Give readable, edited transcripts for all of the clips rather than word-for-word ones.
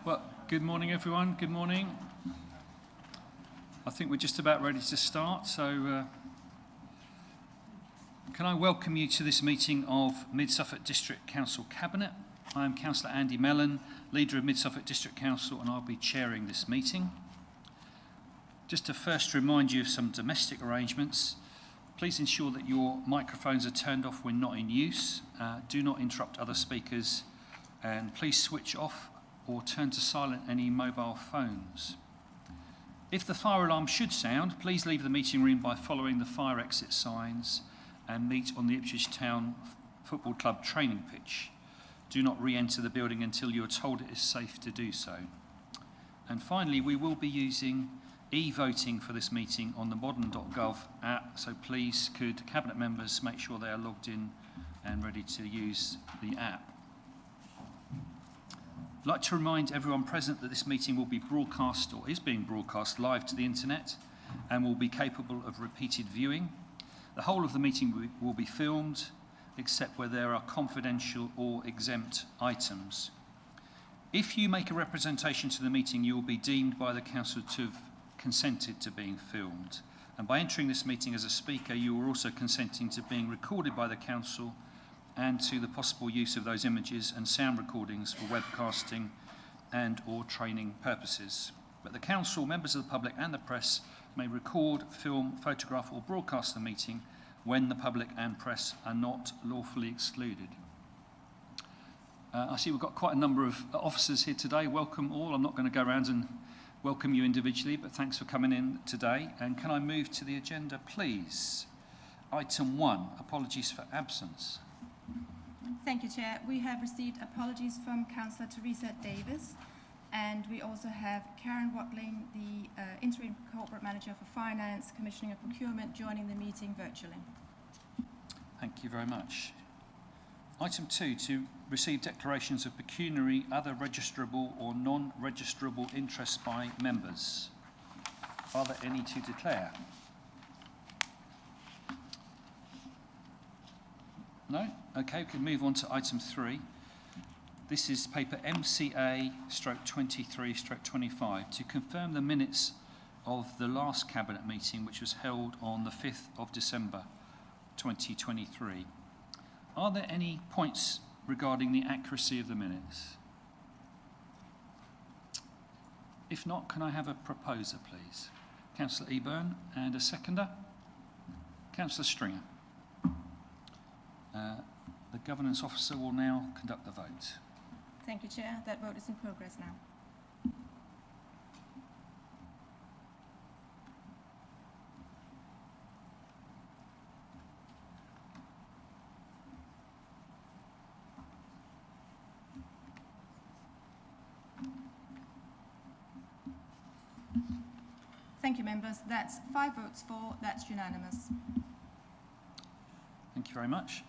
Well, good morning, everyone. Good morning. I think we're just about ready to start, so can I welcome you to this meeting of Mid-Suffolk District Council Cabinet. I am Councillor Andy Mellon, leader of Mid-Suffolk District Council, and I'll be chairing this meeting. Just to first remind you of some domestic arrangements, please ensure that your microphones are turned off when not in use. Do not interrupt other speakers, and please switch off or turn to silent any mobile phones. If the fire alarm should sound, please leave the meeting room by following the fire exit signs and meet on the Ipswich Town Football Club training pitch. Do not re-enter the building until you are told it is safe to do so. And finally, we will be using e-voting for this meeting on the modern.gov app, so please could Cabinet members make sure they are logged in and ready to use the app. I'd like to remind everyone present that this meeting will be broadcast, or is being broadcast, live to the internet and will be capable of repeated viewing. The whole of the meeting will be filmed, except where there are confidential or exempt items. If you make a representation to the meeting, you will be deemed by the Council to have consented to being filmed. And by entering this meeting as a speaker, you are also consenting to being recorded by the Council and to the possible use of those images and sound recordings for webcasting and or training purposes. But the Council, members of the public and the press may record, film, photograph or broadcast the meeting when the public and press are not lawfully excluded. I see we've got quite a number of officers here today. Welcome all. I'm not going to go around and welcome you individually, but thanks for coming in today. And can I move to the agenda, please? Item 1, apologies for absence. Thank you, Chair. We have received apologies from Councillor Teresa Davis, and we also have Karen Watling, the Interim Corporate Manager for Finance, Commissioning and Procurement, joining the meeting virtually. Thank you very much. Item 2, to receive declarations of pecuniary, other registrable or non-registrable interests by members. Are there any to declare? No? Okay, we can move on to item 3. This is paper MCA/23/25 to confirm the minutes of the last Cabinet meeting, which was held on the 5th of December 2023. Are there any points regarding the accuracy of the minutes? If not, can I have a proposer, please? Councillor Eburn, and a seconder? Councillor Stringer. The Governance Officer will now conduct the vote. Thank you, Chair. That vote is in progress now. Thank you, members. That's 5 votes for. That's unanimous. Thank you very much.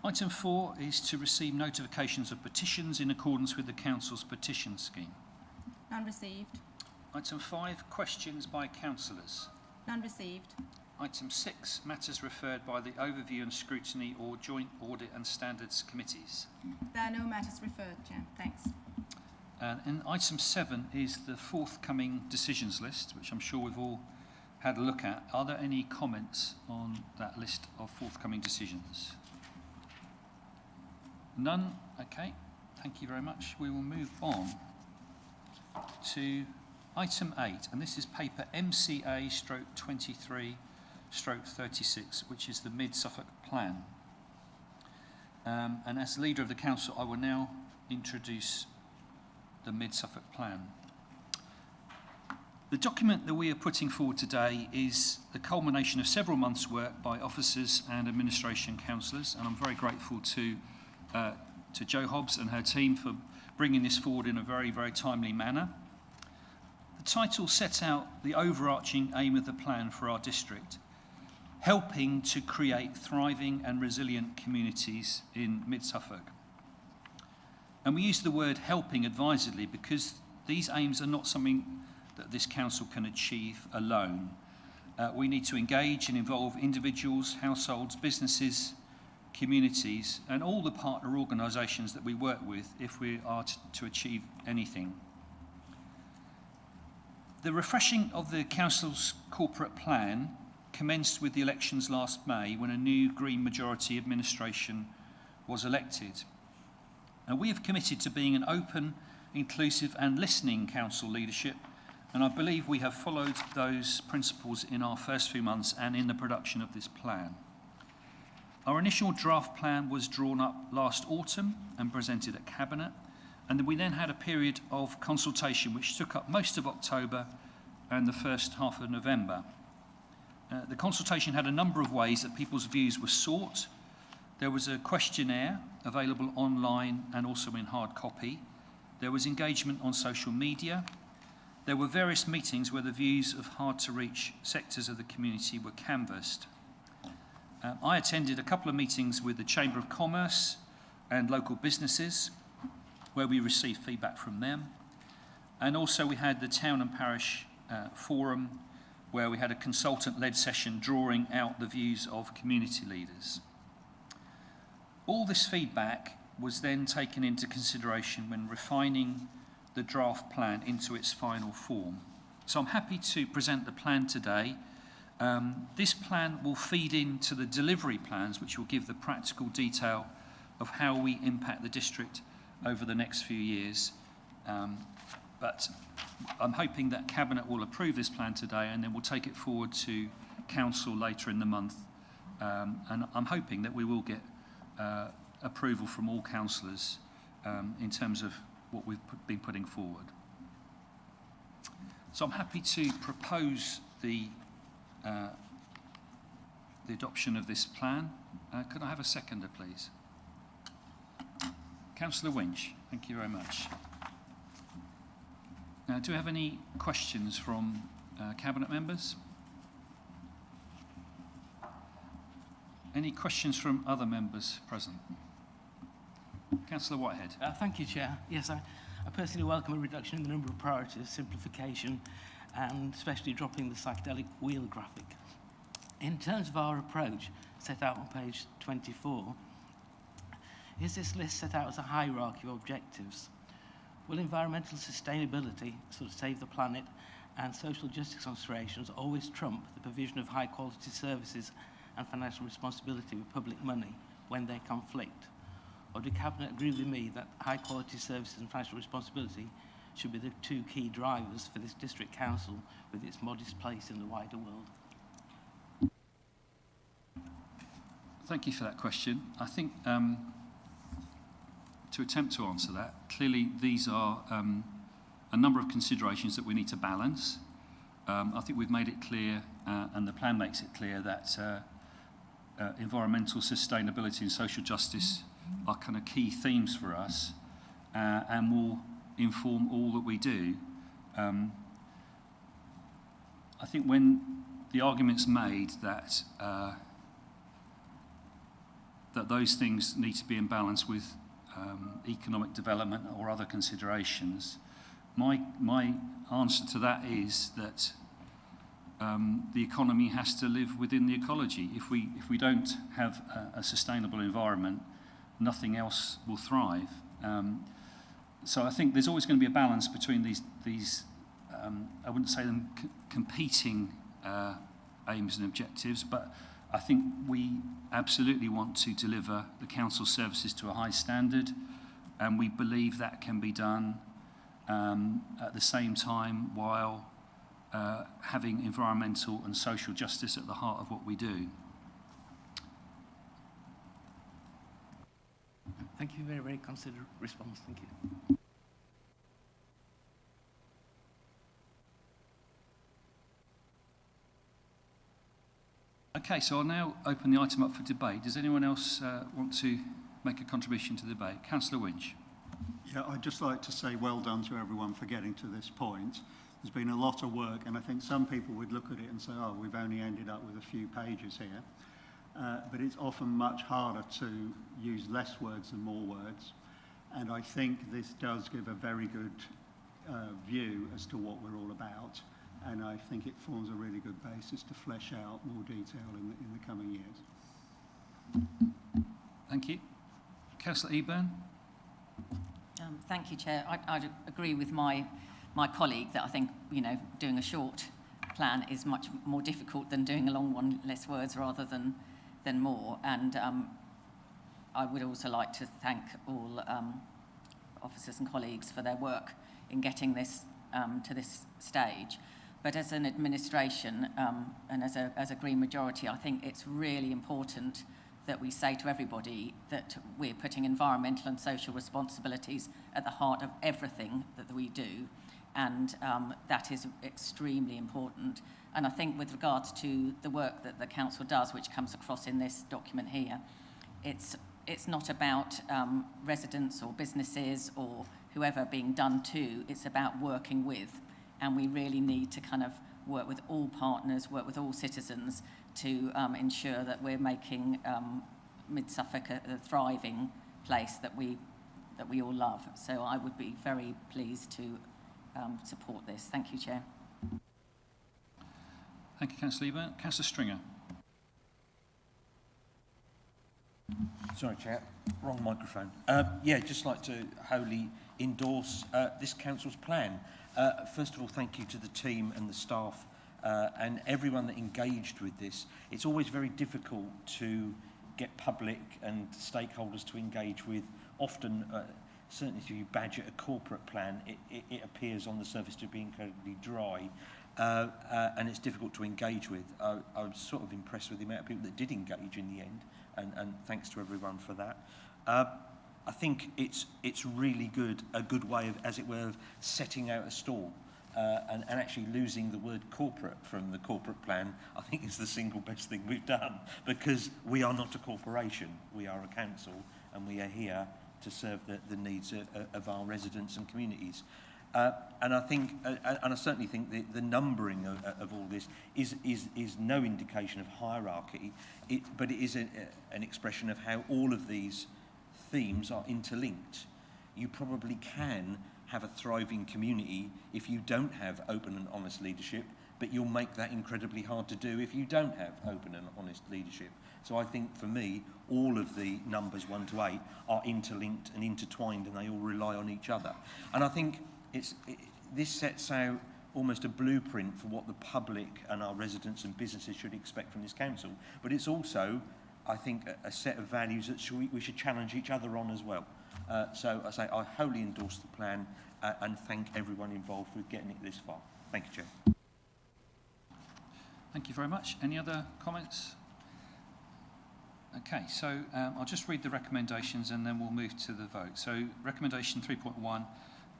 Item 4 is to receive notifications of petitions in accordance with the Council's petition scheme. None received. Item 5, questions by councillors. None received. Item 6, matters referred by the Overview and Scrutiny or Joint Audit and Standards Committees. There are no matters referred, Chair. Thanks. And item 7 is the forthcoming decisions list, which I'm sure we've all had a look at. Are there any comments on that list of forthcoming decisions? None? Okay, thank you very much. We will move on to item 8, and this is paper MCA/23/36, which is the Mid-Suffolk Plan. And as leader of the Council, I will now introduce the Mid-Suffolk Plan. The document that we are putting forward today is the culmination of several months' work by officers and administration councillors, and I'm very grateful to Jo Hobbs and her team for bringing this forward in a very, very timely manner. The title sets out the overarching aim of the plan for our district, helping to create thriving and resilient communities in Mid-Suffolk. And we use the word helping advisedly because these aims are not something that this council can achieve alone. We need to engage and involve individuals, households, businesses, communities and all the partner organisations that we work with if we are to achieve anything. The refreshing of the Council's corporate plan commenced with the elections last May when a new Green majority administration was elected. And we have committed to being an open, inclusive and listening council leadership, and I believe we have followed those principles in our first few months and in the production of this plan. Our initial draft plan was drawn up last autumn and presented at Cabinet, and we then had a period of consultation which took up most of October and the first half of November. The consultation had a number of ways that people's views were sought. There was a questionnaire available online and also in hard copy. There was engagement on social media. There were various meetings where the views of hard-to-reach sectors of the community were canvassed. I attended a couple of meetings with the Chamber of Commerce and local businesses where we received feedback from them. And also we had the Town and Parish Forum where we had a consultant-led session drawing out the views of community leaders. All this feedback was then taken into consideration when refining the draft plan into its final form. So I'm happy to present the plan today. This plan will feed into the delivery plans, which will give the practical detail of how we impact the district over the next few years. But I'm hoping that Cabinet will approve this plan today and then we'll take it forward to Council later in the month. And I'm hoping that we will get approval from all councillors in terms of what we've been putting forward. So I'm happy to propose the adoption of this plan. Could I have a seconder, please? Councillor Winch, thank you very much. Now, do we have any questions from Cabinet members? Any questions from other members present? Councillor Whitehead. Thank you, Chair. Yes, I personally welcome a reduction in the number of priorities, simplification, and especially dropping the psychedelic wheel graphic. In terms of our approach set out on page 24, is this list set out as a hierarchy of objectives? Will environmental sustainability, sort of save the planet, and social justice considerations always trump the provision of high-quality services and financial responsibility with public money when they conflict? Or do Cabinet agree with me that high-quality services and financial responsibility should be the two key drivers for this district council with its modest place in the wider world? Thank you for that question. I think to attempt to answer that, clearly these are a number of considerations that we need to balance. I think we've made it clear, and the plan makes it clear, that environmental sustainability and social justice are kind of key themes for us and will inform all that we do. I think when the argument's made that that those things need to be in balance with economic development or other considerations, my answer to that is that the economy has to live within the ecology. If we don't have a sustainable environment, nothing else will thrive. So I think there's always going to be a balance between these I wouldn't say them competing aims and objectives, but I think we absolutely want to deliver the council services to a high standard, and we believe that can be done at the same time while having environmental and social justice at the heart of what we do. Thank you. Very, very considerate response. Thank you. Okay, so I'll now open the item up for debate. Does anyone else want to make a contribution to the debate? Councillor Winch. Yeah, I'd just like to say well done to everyone for getting to this point. There's been a lot of work, and I think some people would look at it and say, oh, we've only ended up with a few pages here. But it's often much harder to use less words than more words. And I think this does give a very good view as to what we're all about. And I think it forms a really good basis to flesh out more detail in the coming years. Thank you. Councillor Eburn? Thank you, Chair. I'd agree with my colleague that I think, doing a short plan is much more difficult than doing a long one, less words rather than more. And I would also like to thank all officers and colleagues for their work in getting this to this stage. But as an administration and as a Green majority, I think it's really important that we say to everybody that we're putting environmental and social responsibilities at the heart of everything that we do. And that is extremely important. And I think with regards to the work that the council does, which comes across in this document here, it's not about residents or businesses or whoever being done to, it's about working with. And we really need to kind of work with all partners, work with all citizens to ensure that we're making Mid-Suffolk a thriving place that we all love. So I would be very pleased to support this. Thank you, Chair. Thank you, Councillor Eburn. Councillor Stringer? Sorry, Chair, wrong microphone. Just like to wholly endorse this council's plan. First of all, thank you to the team and the staff and everyone that engaged with this. It's always very difficult to get public and stakeholders to engage with. Often, certainly if you badge it a corporate plan, it appears on the surface to be incredibly dry and it's difficult to engage with. I was sort of impressed with the amount of people that did engage in the end, and thanks to everyone for that. I think it's really a good way of, as it were, of setting out a stall and actually losing the word corporate from the corporate plan. I think is the single best thing we've done, because we are not a corporation, we are a council, and we are here to serve the needs of our residents and communities. And I think, and I certainly think the numbering of all this is no indication of hierarchy, but it is an expression of how all of these themes are interlinked. You probably can have a thriving community if you don't have open and honest leadership, but you'll make that incredibly hard to do if you don't have open and honest leadership. So I think for me, all of the numbers 1 to 8 are interlinked and intertwined, and they all rely on each other. And I think this sets out almost a blueprint for what the public and our residents and businesses should expect from this council. But it's also, I think, a set of values that we should challenge each other on as well. So I say I wholly endorse the plan and thank everyone involved with getting it this far. Thank you, Chair. Thank you very much. Any other comments? Okay, so I'll just read the recommendations and then we'll move to the vote. So recommendation 3.1,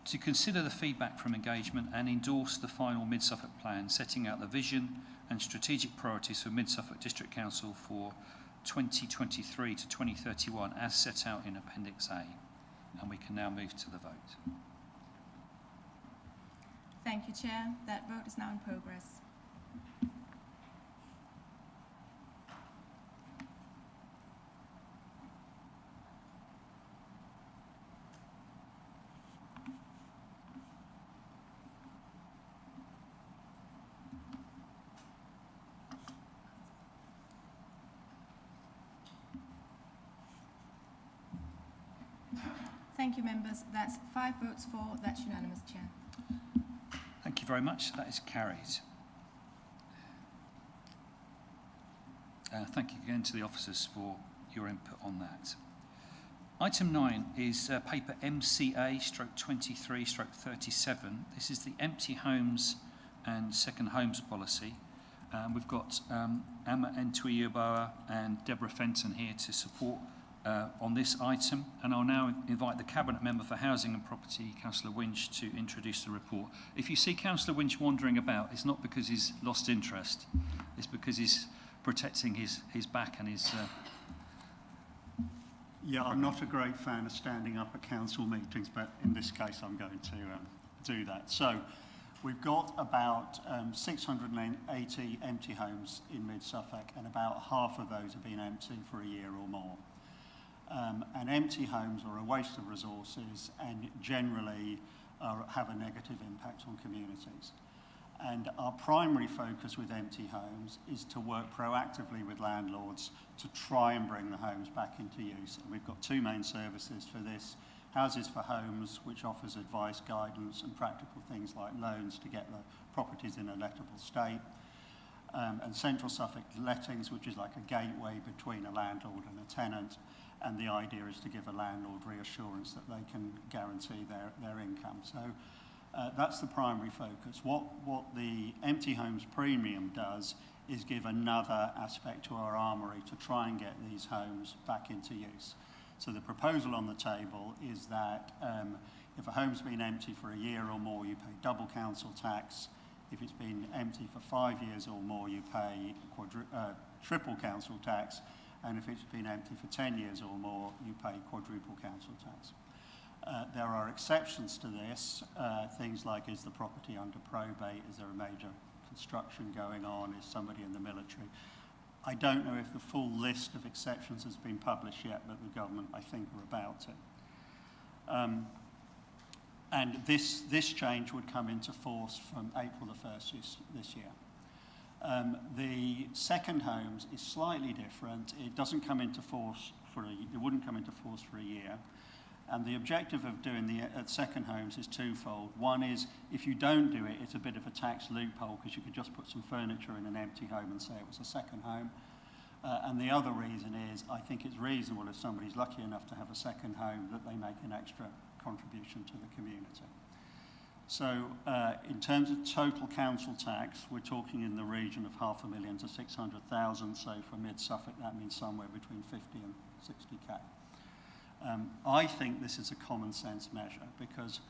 to consider the feedback from engagement and endorse the final Mid-Suffolk plan, setting out the vision and strategic priorities for Mid-Suffolk District Council for 2023 to 2031 as set out in Appendix A. And we can now move to the vote. Thank you, Chair. That vote is now in progress. Thank you, members. That's 5 votes for. That's unanimous, Chair. Thank you very much. That is carried. Thank you again to the officers for your input on that. Item 9 is paper MCA/23/37. This is the empty homes and second homes policy. We've got Amma Ntuiyoboa and Deborah Fenton here to support on this item, and I'll now invite the Cabinet Member for Housing and Property, Councillor Winch, to introduce the report. If you see Councillor Winch wandering about, it's not because he's lost interest, it's because he's protecting his back and his... Yeah, I'm not a great fan of standing up at council meetings, but in this case I'm going to do that. So we've got about 680 empty homes in Mid-Suffolk, and about half of those have been empty for a year or more. And empty homes are a waste of resources and generally have a negative impact on communities. And our primary focus with empty homes is to work proactively with landlords to try and bring the homes back into use. And we've got two main services for this. Houses for Homes, which offers advice, guidance and practical things like loans to get the properties in a lettable state. And Central Suffolk Lettings, which is like a gateway between a landlord and a tenant. And the idea is to give a landlord reassurance that they can guarantee their income. So that's the primary focus. What the Empty Homes Premium does is give another aspect to our armoury to try and get these homes back into use. So the proposal on the table is that if a home's been empty for a year or more, you pay double council tax. If it's been empty for 5 years or more, you pay triple council tax. And if it's been empty for 10 years or more, you pay quadruple council tax. There are exceptions to this, things like, is the property under probate, is there a major construction going on, is somebody in the military? I don't know if the full list of exceptions has been published yet, but the government, I think, are about to. And this change would come into force from April the 1st this year. The second homes is slightly different. It doesn't come into force it wouldn't come into force for a year. And the objective of doing the second homes is twofold. One is, if you don't do it, it's a bit of a tax loophole because you could just put some furniture in an empty home and say it was a second home. And the other reason is, I think it's reasonable if somebody's lucky enough to have a second home that they make an extra contribution to the community. So in terms of total council tax, we're talking in the region of £500,000 to 600,000. So for mid-Suffolk, that means somewhere between 50 and 60k. I think this is a common sense measure because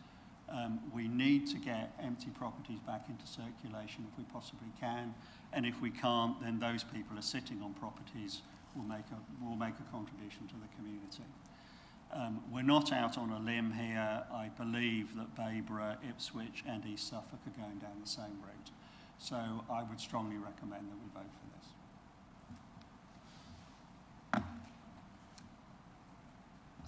we need to get empty properties back into circulation if we possibly can, and if we can't, then those people who are sitting on properties will make a contribution to the community. We're not out on a limb here. I believe that Bayborough, Ipswich and East Suffolk are going down the same route. So I would strongly recommend that we vote for this.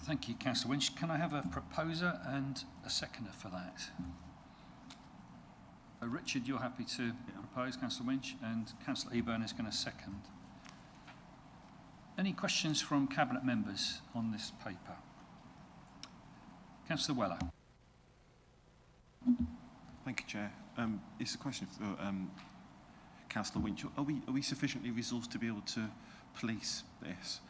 Thank you, Councillor Winch. Can I have a proposer and a seconder for that? Richard, you're happy to propose, Councillor Winch, and Councillor Eburn is going to second. Any questions from Cabinet members on this paper? Councillor Weller. Thank you, Chair. It's a question for Councillor Winch. Are we sufficiently resourced to be able to police this?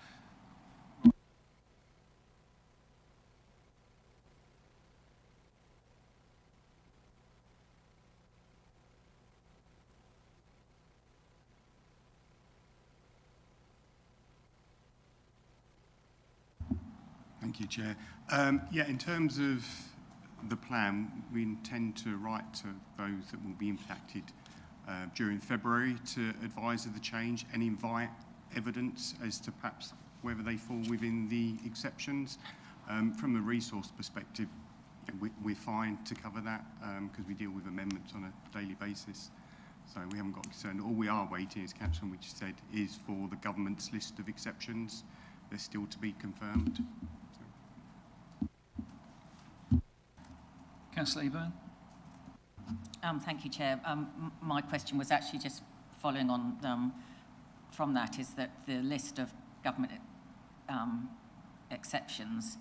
Thank you, Chair. Yeah, in terms of the plan, we intend to write to those that will be impacted during February to advise of the change and invite evidence as to perhaps whether they fall within the exceptions. From the resource perspective, we're fine to cover that because we deal with amendments on a daily basis. So we haven't got concern. All we are waiting, as Councillor Winch said, is for the government's list of exceptions. They're still to be confirmed. Councillor Eburn. Thank you, Chair. My question was actually just following on from that, is that the list of government exceptions,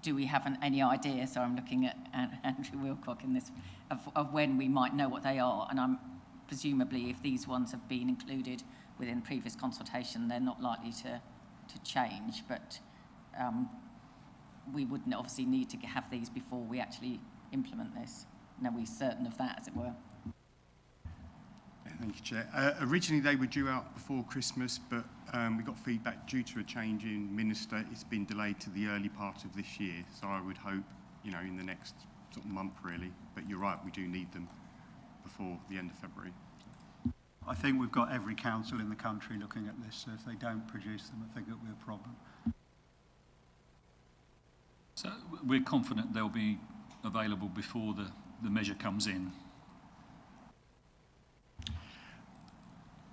do we have any idea, so I'm looking at Andrew Wilcock in this, of when we might know what they are? And presumably if these ones have been included within previous consultation, they're not likely to change, but we wouldn't obviously need to have these before we actually implement this. And are we certain of that, as it were? Thank you, Chair. Originally they were due out before Christmas, but we got feedback due to a change in Minister. It's been delayed to the early part of this year, so I would hope, in the next sort of month really. But you're right, we do need them before the end of February. I think we've got every council in the country looking at this, so if they don't produce them, I think it'll be a problem. So we're confident they'll be available before the measure comes in.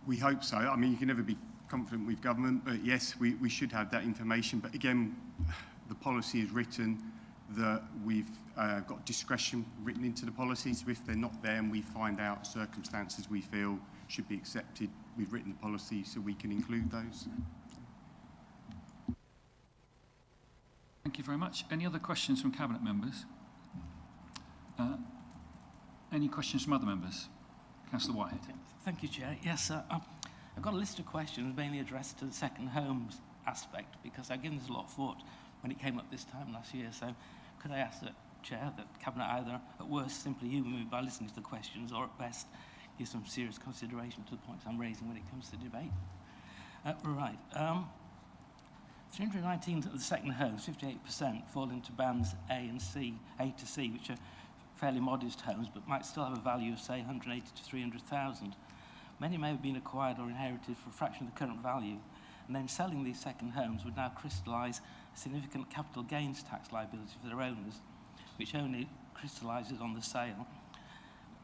We hope so. I mean, you can never be confident with government, but yes, we should have that information. But again, the policy is written that we've got discretion written into the policy, so if they're not there and we find out circumstances we feel should be accepted, we've written the policy so we can include those. Thank you very much. Any other questions from Cabinet members? Any questions from other members? Councillor Whitehead. Thank you, Chair. Yes, I've got a list of questions mainly addressed to the second homes aspect, because I've given this a lot of thought when it came up this time last year. So could I ask the Chair that Cabinet either at worst simply humour me by listening to the questions, or at best give some serious consideration to the points I'm raising when it comes to debate? Right. 319 of the second homes, 58%, fall into bands A and C, A to C, which are fairly modest homes, but might still have a value of, say, 180 to 300,000. Many may have been acquired or inherited for a fraction of the current value, and then selling these second homes would now crystallise a significant capital gains tax liability for their owners, which only crystallises on the sale.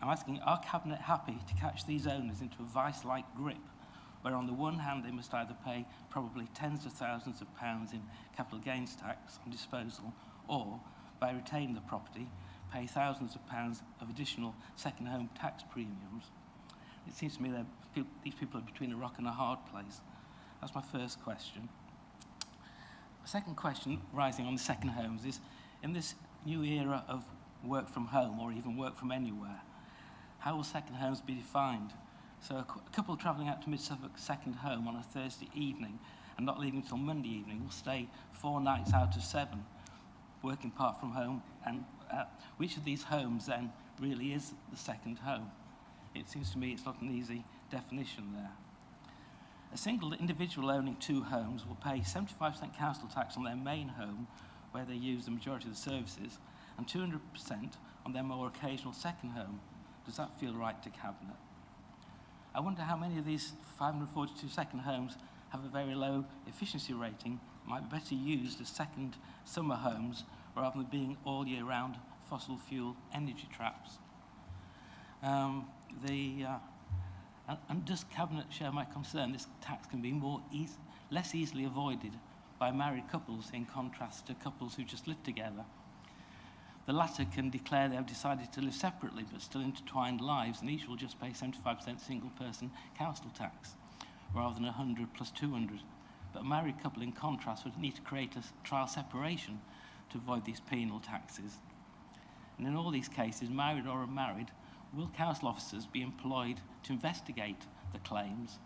I'm asking, are Cabinet happy to catch these owners into a vice-like grip, where on the one hand they must either pay probably tens of thousands of pounds in capital gains tax on disposal, or, by retaining the property, pay thousands of pounds of additional second home tax premiums? It seems to me that these people are between a rock and a hard place. That's my first question. The second question, rising on the second homes, is in this new era of work from home, or even work from anywhere, how will second homes be defined? So a couple travelling out to Mid-Suffolk second home on a Thursday evening and not leaving until Monday evening will stay 4 nights out of 7, working part from home. And which of these homes then really is the second home? It seems to me it's not an easy definition there. A single individual owning 2 homes will pay 75% council tax on their main home, where they use the majority of the services, and 200% on their more occasional second home. Does that feel right to Cabinet? I wonder how many of these 542 second homes have a very low efficiency rating, might be better used as second summer homes rather than being all year round fossil fuel energy traps. And does Cabinet share my concern this tax can be less easily avoided by married couples in contrast to couples who just live together? The latter can declare they have decided to live separately but still intertwined lives, and each will just pay 75% single-person council tax, rather than 100 plus 200. But a married couple, in contrast, would need to create a trial separation to avoid these penal taxes. And in all these cases, married or unmarried, will council officers be employed to investigate the claims,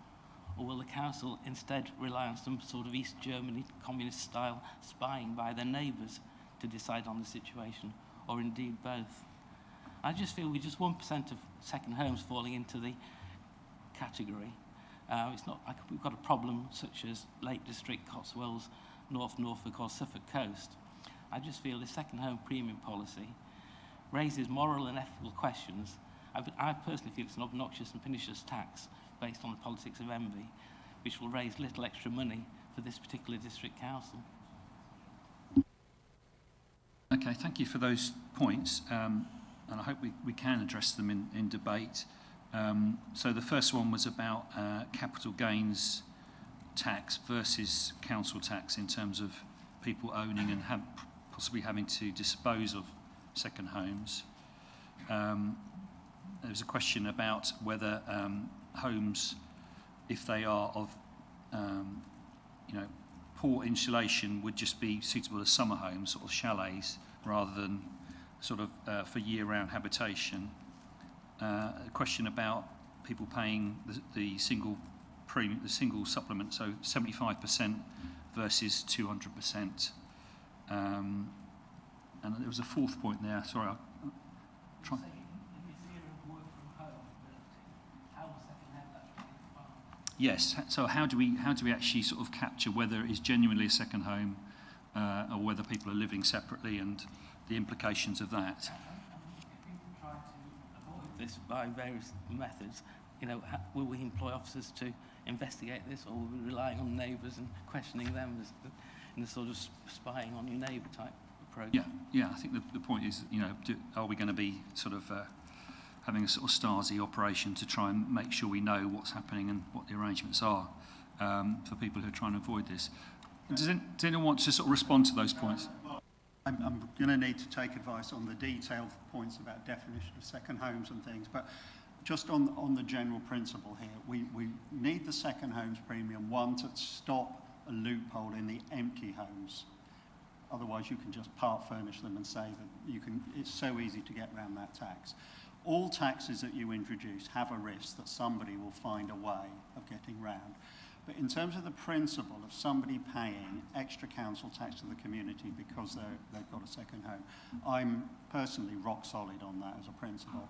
or will the council instead rely on some sort of East Germany communist-style spying by their neighbours to decide on the situation, or indeed both? I just feel with just 1% of second homes falling into the category, it's not like we've got a problem such as Lake District, Cotswolds, North Norfolk or Suffolk Coast. I just feel the second home premium policy raises moral and ethical questions. I personally feel it's an obnoxious and pernicious tax based on the politics of envy, which will raise little extra money for this particular district council. Okay, thank you for those points, and I hope we can address them in debate. So the first one was about capital gains tax versus council tax in terms of people owning and possibly having to dispose of second homes. There was a question about whether homes, if they are of poor insulation, would just be suitable as summer homes, sort of chalets, rather than sort of for year-round habitation. A question about people paying the single premium, the single supplement, so 75% versus 200%. And there was a fourth point there. Sorry, I'll try. Yes. So how do we actually sort of capture whether it is genuinely a second home or whether people are living separately and the implications of that? People try to avoid this by various methods. Will we employ officers to investigate this, or will we rely on neighbours and questioning them in a sort of spying on your neighbour type approach? Yeah. I think the point is, are we going to be sort of having a sort of Stasi operation to try and make sure we know what's happening and what the arrangements are for people who are trying to avoid this? Does anyone want to sort of respond to those points? I'm going to need to take advice on the detailed points about definition of second homes and things, but just on the general principle here, we need the second homes premium, one, to stop a loophole in the empty homes. Otherwise, you can just part furnish them and say that you can. It's so easy to get around that tax. All taxes that you introduce have a risk that somebody will find a way of getting round. But in terms of the principle of somebody paying extra council tax to the community because they've got a second home, I'm personally rock solid on that as a principle.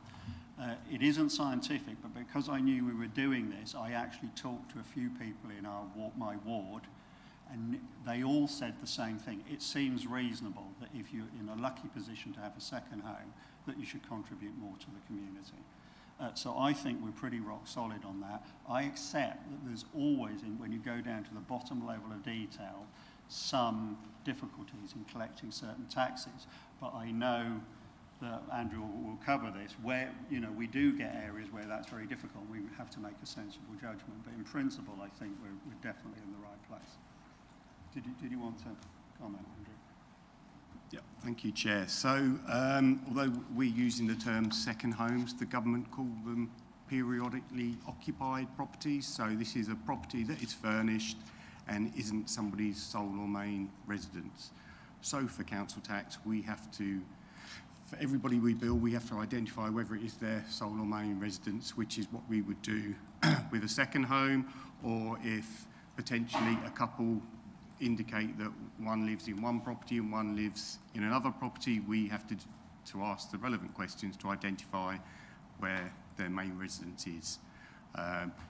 It isn't scientific, but because I knew we were doing this, I actually talked to a few people in my ward, and they all said the same thing. It seems reasonable that if you're in a lucky position to have a second home, that you should contribute more to the community. So I think we're pretty rock solid on that. I accept that there's always, when you go down to the bottom level of detail, some difficulties in collecting certain taxes. But I know that Andrew will cover this, where we do get areas where that's very difficult. We have to make a sensible judgment. But in principle, I think we're definitely in the right place. Did you want to comment, Andrew? Yeah, thank you, Chair. So, although we're using the term second homes, the government call them periodically occupied properties. So this is a property that is furnished and isn't somebody's sole or main residence. So for council tax, we have to, for everybody we bill, we have to identify whether it is their sole or main residence, which is what we would do with a second home, or if potentially a couple indicate that one lives in one property and one lives in another property, we have to ask the relevant questions to identify where their main residence is.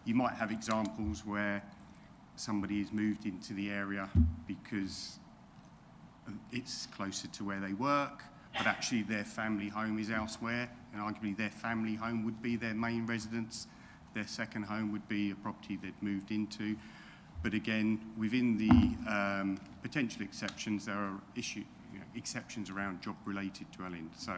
You might have examples where somebody has moved into the area because it's closer to where they work, but actually their family home is elsewhere, and arguably their family home would be their main residence. Their second home would be a property they'd moved into. But again, within the potential exceptions, there are exceptions around job-related dwelling. So,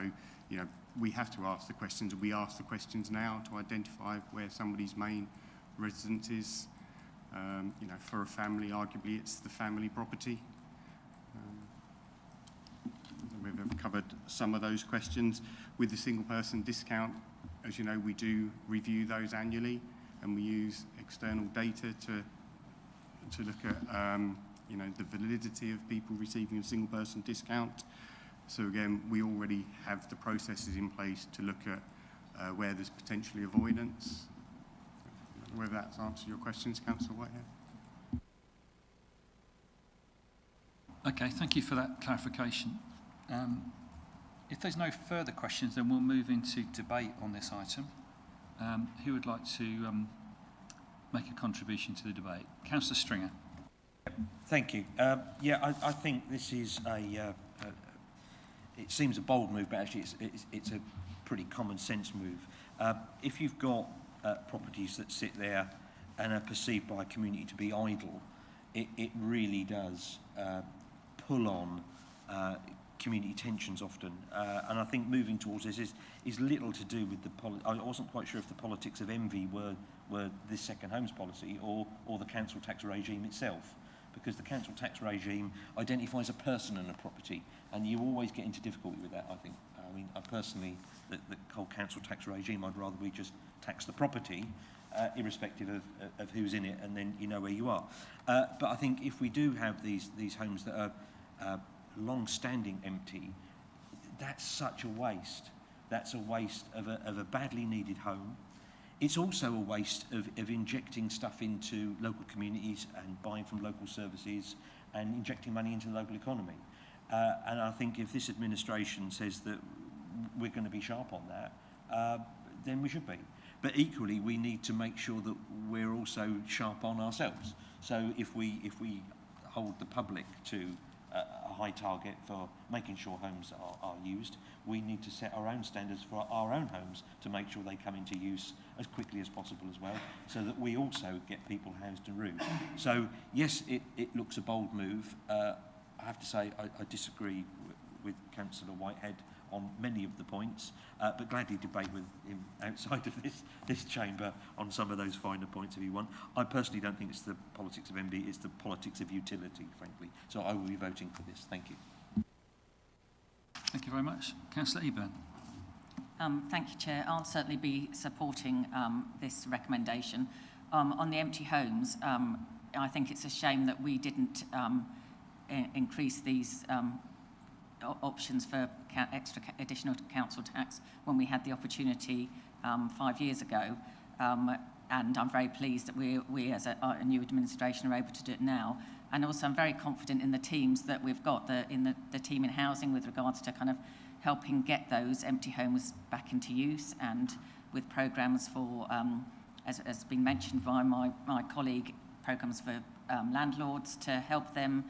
we have to ask the questions, and we ask the questions now to identify where somebody's main residence is. For a family, arguably it's the family property. We've covered some of those questions. With the single person discount, as you know, we do review those annually, and we use external data to look at the validity of people receiving a single person discount. So again, we already have the processes in place to look at where there's potentially avoidance. Whether that's answered your questions, Councillor Whitehead. Okay, thank you for that clarification. If there's no further questions, then we'll move into debate on this item. Who would like to make a contribution to the debate? Councillor Stringer. Thank you. I think this is it seems a bold move, but actually it's a pretty common sense move. If you've got properties that sit there and are perceived by a community to be idle, it really does pull on community tensions often. And I think moving towards this is little to do with I wasn't quite sure if the politics of envy were this second homes policy or the council tax regime itself, because the council tax regime identifies a person and a property, and you always get into difficulty with that, I think. I mean, I personally, the whole council tax regime, I'd rather we just tax the property, irrespective of who's in it, and then you know where you are. But I think if we do have these homes that are long-standing empty, that's such a waste. That's a waste of a badly needed home. It's also a waste of injecting stuff into local communities and buying from local services and injecting money into the local economy. And I think if this administration says that we're going to be sharp on that, then we should be. But equally, we need to make sure that we're also sharp on ourselves. So if we hold the public to a high target for making sure homes are used, we need to set our own standards for our own homes to make sure they come into use as quickly as possible as well, so that we also get people housed and roofed. So yes, it looks a bold move. I have to say I disagree with Councillor Whitehead on many of the points, but gladly debate with him outside of this chamber on some of those finer points if you want. I personally don't think it's the politics of envy, it's the politics of utility, frankly. So I will be voting for this. Thank you. Thank you very much. Councillor Eburn. Thank you, Chair. I'll certainly be supporting this recommendation. On the empty homes, I think it's a shame that we didn't increase these options for additional council tax when we had the opportunity 5 years ago. And I'm very pleased that we as a new administration are able to do it now. And also I'm very confident in the teams that we've got, the team in housing with regards to kind of helping get those empty homes back into use, and with programmes for, as been mentioned by my colleague, programmes for landlords to help them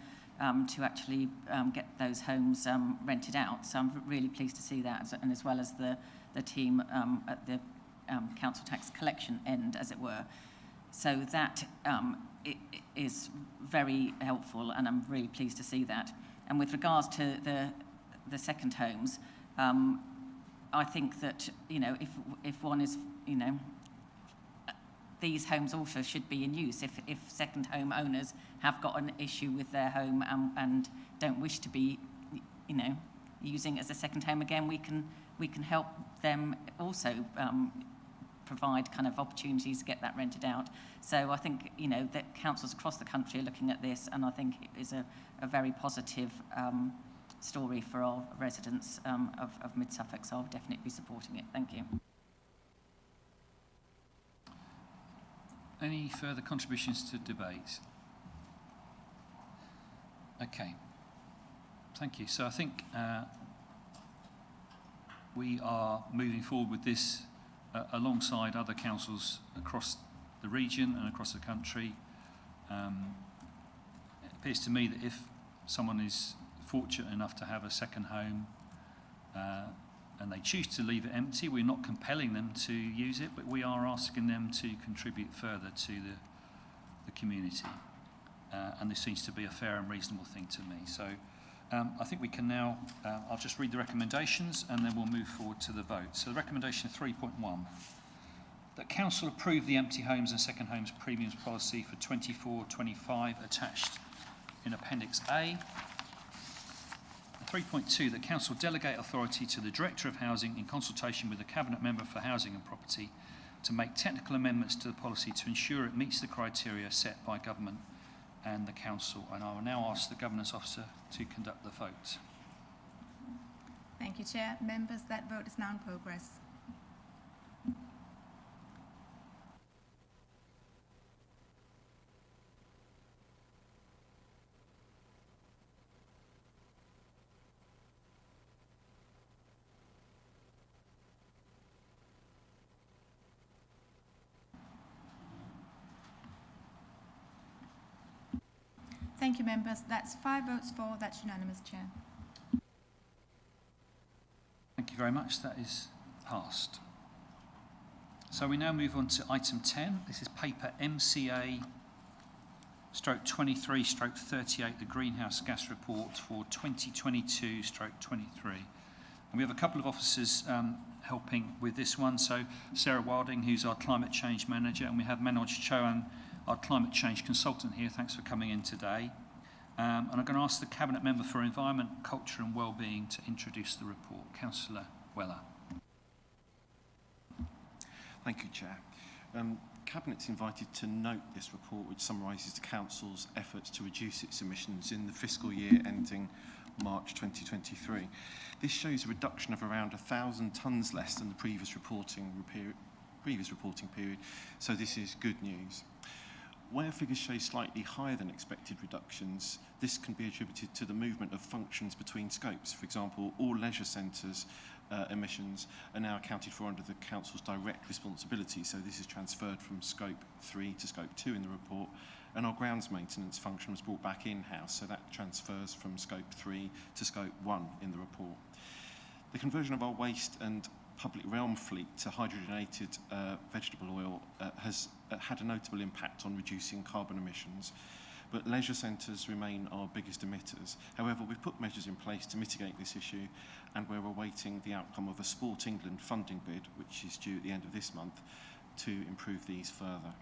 to actually get those homes rented out. So I'm really pleased to see that, and as well as the team at the council tax collection end, as it were. So that it is very helpful, and I'm really pleased to see that. And with regards to the second homes, I think that, you know, if one is, you know, these homes also should be in use. If second home owners have got an issue with their home and don't wish to be, you know, using it as a second home again, we can help them also provide kind of opportunities to get that rented out. So I think, you know, that councils across the country are looking at this, and I think it is a very positive story for our residents of Mid Suffolk, so I'll definitely be supporting it. Thank you. Any further contributions to debate? Okay. Thank you. So I think we are moving forward with this alongside other councils across the region and across the country. It appears to me that if someone is fortunate enough to have a second home and they choose to leave it empty, we're not compelling them to use it, but we are asking them to contribute further to the community. And this seems to be a fair and reasonable thing to me. So I think we can now, I'll just read the recommendations and then we'll move forward to the vote. So the recommendation 3.1, that council approve the empty homes and second homes premiums policy for 24-25 attached in Appendix A. 3.2, that council delegate authority to the Director of Housing in consultation with the Cabinet Member for Housing and Property to make technical amendments to the policy to ensure it meets the criteria set by government and the council. And I will now ask the Governance Officer to conduct the vote. Thank you, Chair. Members, that vote is now in progress. Thank you, members. That's 5 votes for. That's unanimous, Chair. Thank you very much. That is passed. So we now move on to item 10. This is paper MCA /23/38, the Greenhouse Gas Report for 2022/23. And we have a couple of officers helping with this one. So Sarah Wilding, who's our Climate Change Manager, and we have Manoj Chauhan, our Climate Change Consultant here. Thanks for coming in today. And I'm going to ask the Cabinet Member for Environment, Culture and Wellbeing to introduce the report. Councillor Weller. Thank you, Chair. Cabinet's invited to note this report, which summarises the Council's efforts to reduce its emissions in the fiscal year ending March 2023. This shows a reduction of around 1,000 tonnes less than the previous reporting period, so this is good news. Where figures show slightly higher than expected reductions, this can be attributed to the movement of functions between scopes. For example, all leisure centres emissions are now accounted for under the Council's direct responsibility, so this is transferred from Scope 3 to Scope 2 in the report, and our grounds maintenance function was brought back in-house, so that transfers from Scope 3 to Scope 1 in the report. The conversion of our waste and public realm fleet to hydrogenated vegetable oil has had a notable impact on reducing carbon emissions, but leisure centres remain our biggest emitters. However, we've put measures in place to mitigate this issue, and we're awaiting the outcome of a Sport England funding bid, which is due at the end of this month, to improve these further.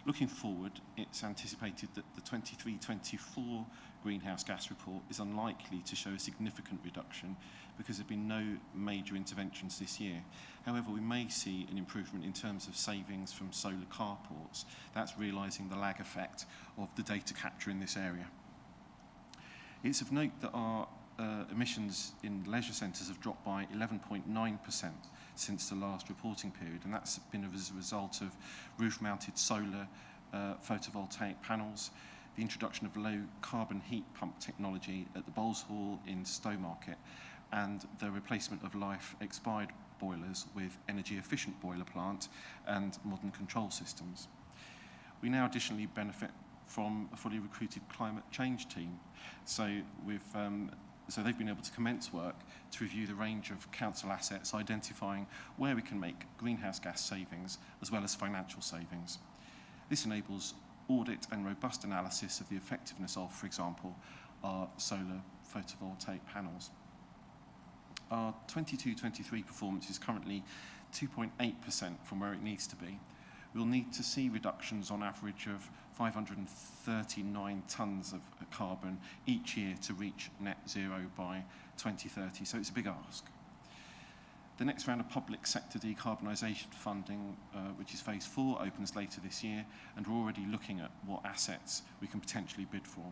Looking forward, it's anticipated that the 23-24 greenhouse gas report is unlikely to show a significant reduction because there have been no major interventions this year. However, we may see an improvement in terms of savings from solar carports. That's realising the lag effect of the data capture in this area. It's of note that our emissions in leisure centres have dropped by 11.9% since the last reporting period, and that's been as a result of roof-mounted solar photovoltaic panels, the introduction of low carbon heat pump technology at the Bowls Hall in Stowmarket, and the replacement of life expired boilers with energy efficient boiler plant and modern control systems. We now additionally benefit from a fully recruited climate change team. So they've been able to commence work to review the range of council assets, identifying where we can make greenhouse gas savings as well as financial savings. This enables audit and robust analysis of the effectiveness of, for example, our solar photovoltaic panels. Our 22-23 performance is currently 2.8% from where it needs to be. We'll need to see reductions on average of 539 tonnes of carbon each year to reach net zero by 2030, so it's a big ask. The next round of public sector decarbonisation funding, which is phase 4, opens later this year, and we're already looking at what assets we can potentially bid for.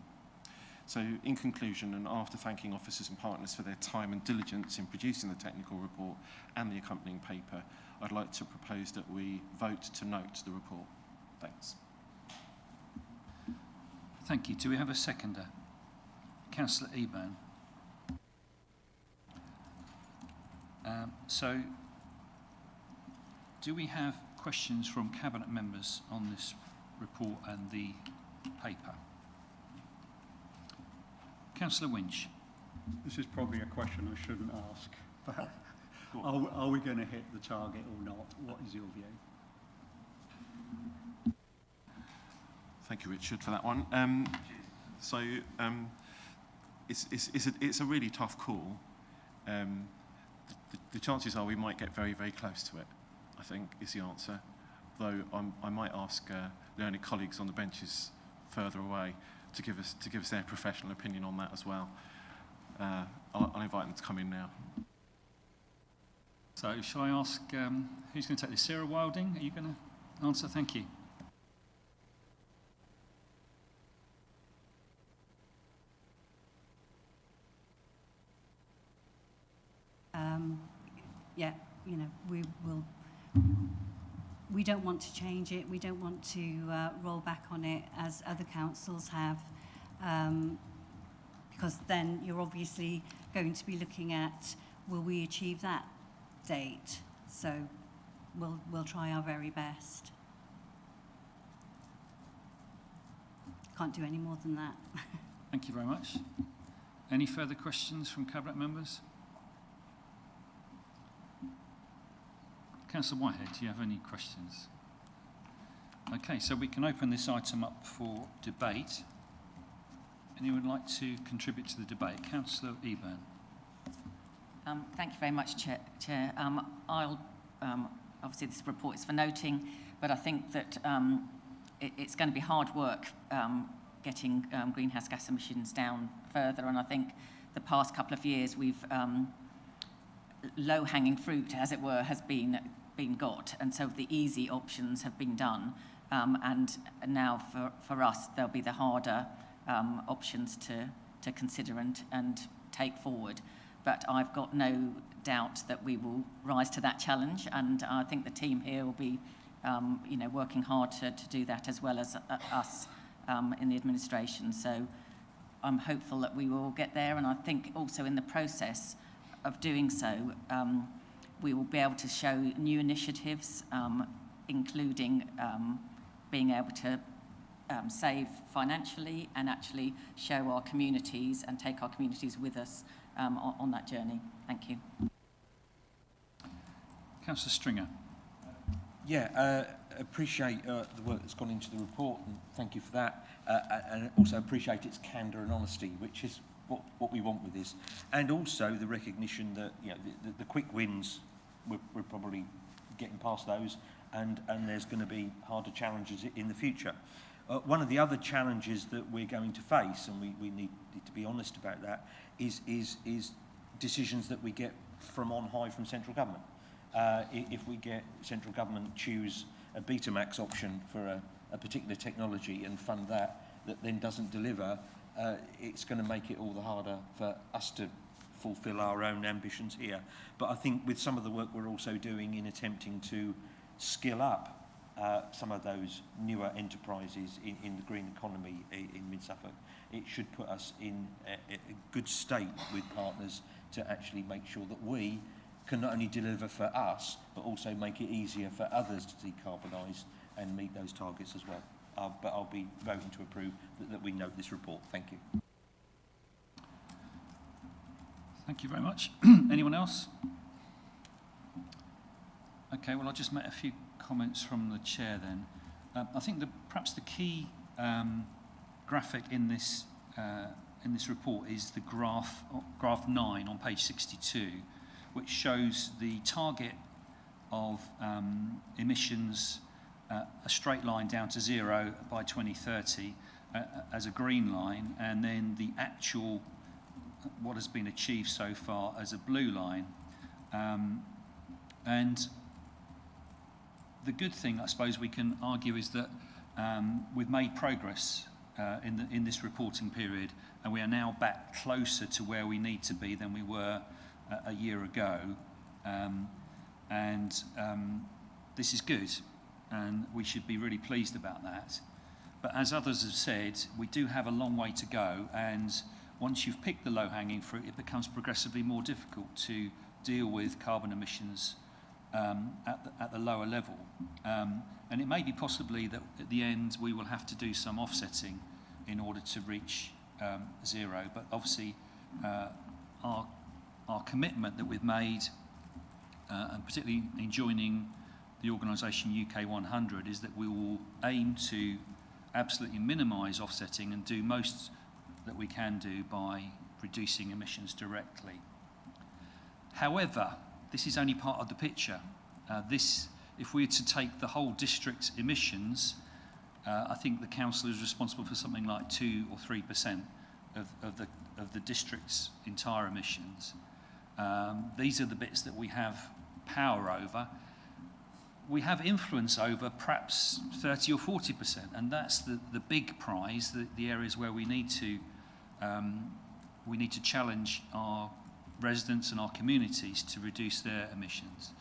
So in conclusion, and after thanking officers and partners for their time and diligence in producing the technical report and the accompanying paper, I'd like to propose that we vote to note the report. Thanks. Thank you. Do we have a seconder? Councillor Eburn. So, do we have questions from Cabinet members on this report and the paper? Councillor Winch. This is probably a question I shouldn't ask, but are we going to hit the target or not? What is your view? Thank you, Richard, for that one. It's a really tough call. The chances are we might get very, very close to it, I think, is the answer. Though I might ask learned colleagues on the benches further away to give us their professional opinion on that as well. I'll invite them to come in now. So, shall I ask who's going to take this? Sarah Wilding, are you going to answer? Thank you. Yeah, you know, we don't want to change it. We don't want to roll back on it as other councils have, because then you're obviously going to be looking at, will we achieve that date? So we'll try our very best. Can't do any more than that. Thank you very much. Any further questions from Cabinet members? Councillor Whitehead, do you have any questions? Okay, so we can open this item up for debate. Anyone like to contribute to the debate? Councillor Eburn. Thank you very much, Chair. Obviously this report is for noting, but I think that it's going to be hard work getting greenhouse gas emissions down further, and I think the past couple of years we've low-hanging fruit, as it were, has been got, and so the easy options have been done, and now for us there'll be the harder options to consider and take forward. But I've got no doubt that we will rise to that challenge, and I think the team here will be working hard to do that, as well as us in the administration. So I'm hopeful that we will get there, and I think also in the process of doing so, we will be able to show new initiatives, including being able to save financially and actually show our communities and take our communities with us on that journey. Thank you. Councillor Stringer. Appreciate the work that's gone into the report, and thank you for that. And also appreciate its candour and honesty, which is what we want with this. And also the recognition that the quick wins, we're probably getting past those, and there's going to be harder challenges in the future. One of the other challenges that we're going to face, and we need to be honest about that, is decisions that we get from on high from central government. If we get central government choose a Betamax option for a particular technology and fund that then doesn't deliver, it's going to make it all the harder for us to fulfil our own ambitions here. But I think with some of the work we're also doing in attempting to skill up some of those newer enterprises in the green economy in Mid-Suffolk, it should put us in a good state with partners to actually make sure that we can not only deliver for us, but also make it easier for others to decarbonise and meet those targets as well. But I'll be voting to approve that we note this report. Thank you. Thank you very much. Anyone else? Okay, well, I'll just make a few comments from the chair then. I think perhaps the key graphic in this report is the graph 9 on page 62, which shows the target of emissions, a straight line down to 0 by 2030 as a green line, and then the actual what has been achieved so far as a blue line. And the good thing, I suppose, we can argue is that we've made progress in this reporting period, and we are now back closer to where we need to be than we were a year ago. This is good, and we should be really pleased about that. But as others have said, we do have a long way to go, and once you've picked the low-hanging fruit, it becomes progressively more difficult to deal with carbon emissions at the lower level. And it may be possibly that at the end we will have to do some offsetting in order to reach 0. But obviously our commitment that we've made, and particularly in joining the organisation UK 100, is that we will aim to absolutely minimise offsetting and do most that we can do by reducing emissions directly. However, this is only part of the picture. If we were to take the whole district's emissions, I think the council is responsible for something like 2 or 3% of the district's entire emissions. These are the bits that we have power over. We have influence over perhaps 30 or 40%, and that's the big prize, the areas where we need to challenge our residents and our communities to reduce their emissions.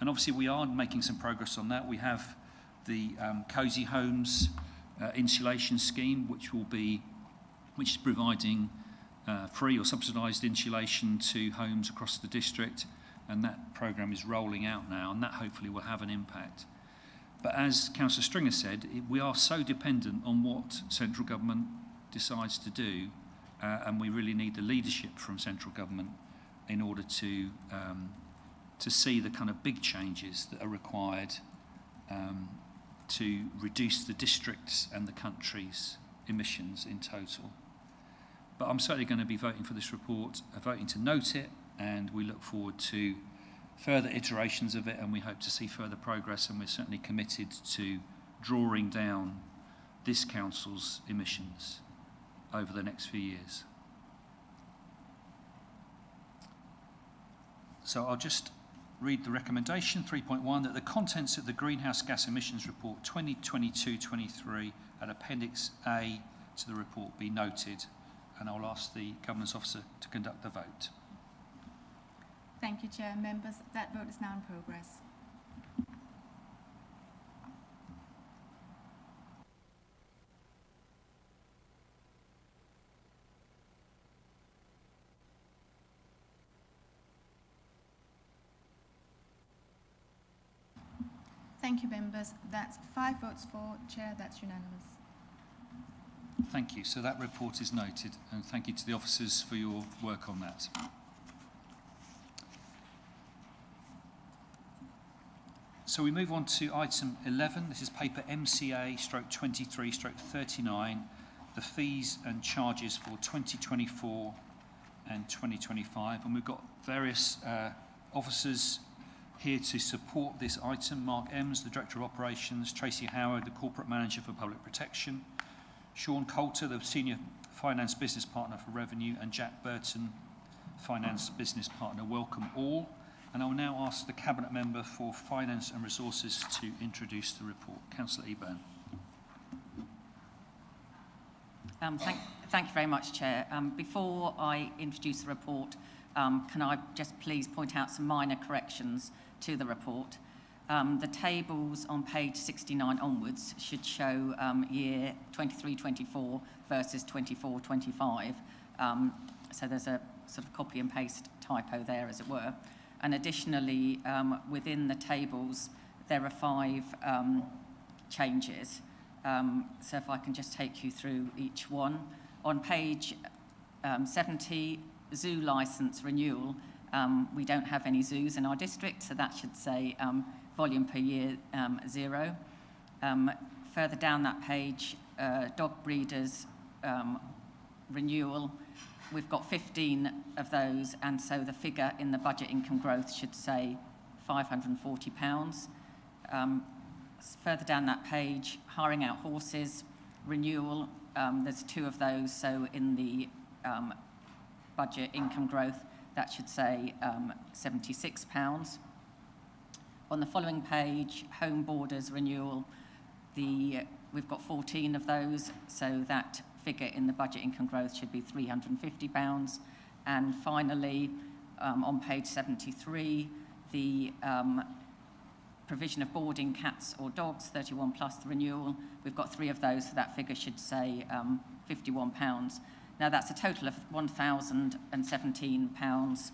And obviously we are making some progress on that. We have the Cosy Homes insulation scheme, which is providing free or subsidised insulation to homes across the district, and that programme is rolling out now, and that hopefully will have an impact. But as Councillor Stringer said, we are so dependent on what central government decides to do, and we really need the leadership from central government in order to see the kind of big changes that are required to reduce the district's and the country's emissions in total. But I'm certainly going to be voting for this report, voting to note it, and we look forward to further iterations of it, and we hope to see further progress, and we're certainly committed to drawing down this council's emissions over the next few years. So I'll just read the recommendation, 3.1, that the contents of the Greenhouse Gas Emissions Report 2022-23 at Appendix A to the report be noted, and I'll ask the Governance Officer to conduct the vote. Thank you, Chair. Members, that vote is now in progress. Thank you, members. That's 5 votes for. Chair, that's unanimous. Thank you. So that report is noted, and thank you to the officers for your work on that. So we move on to item 11. This is paper MCA/23/39, the fees and charges for 2024 and 2025. And we've got various officers here to support this item: Mark Ems, the Director of Operations, Tracy Howard, the Corporate Manager for Public Protection, Sean Coulter, the Senior Finance Business Partner for Revenue, and Jack Burton, Finance Business Partner. Welcome all. And I will now ask the Cabinet Member for Finance and Resources to introduce the report. Councillor Eburn. Thank you very much, Chair. Before I introduce the report, can I just please point out some minor corrections to the report? The tables on page 69 onwards should show year 23-24 versus 24-25. So there's a sort of copy and paste typo there, as it were. And additionally, within the tables, there are 5 changes. So if I can just take you through each one. On page 70, zoo licence renewal, we don't have any zoos in our district, so that should say volume per year 0. Further down that page, dog breeders renewal, we've got 15 of those, and so the figure in the budget income growth should say £540. Further down that page, hiring out horses renewal, there's 2 of those, so in the budget income growth, that should say £76. On the following page, home borders renewal, we've got 14 of those, so that figure in the budget income growth should be £350. And finally, on page 73, the provision of boarding cats or dogs, 31 plus the renewal, we've got 3 of those, so that figure should say £51. Now that's a total of £1,017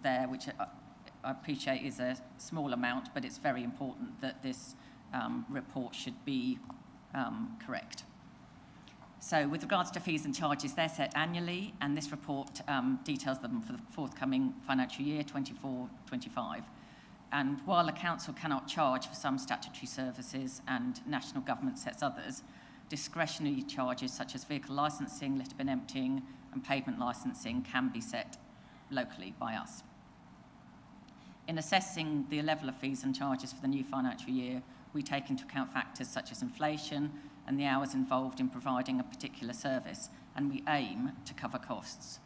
there, which I appreciate is a small amount, but it's very important that this report should be correct. So with regards to fees and charges, they're set annually, and this report details them for the forthcoming financial year, 24-25. And while the council cannot charge for some statutory services and national government sets others, discretionary charges such as vehicle licensing, litter bin emptying and pavement licensing can be set locally by us. In assessing the level of fees and charges for the new financial year, we take into account factors such as inflation and the hours involved in providing a particular service, and we aim to cover costs.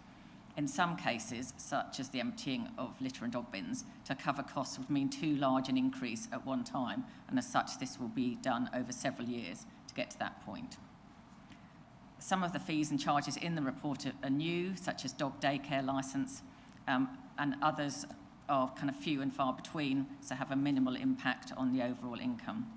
In some cases, such as the emptying of litter and dog bins, to cover costs would mean too large an increase at one time, and as such this will be done over several years to get to that point. Some of the fees and charges in the report are new, such as dog daycare licence, and others are kind of few and far between, so have a minimal impact on the overall income.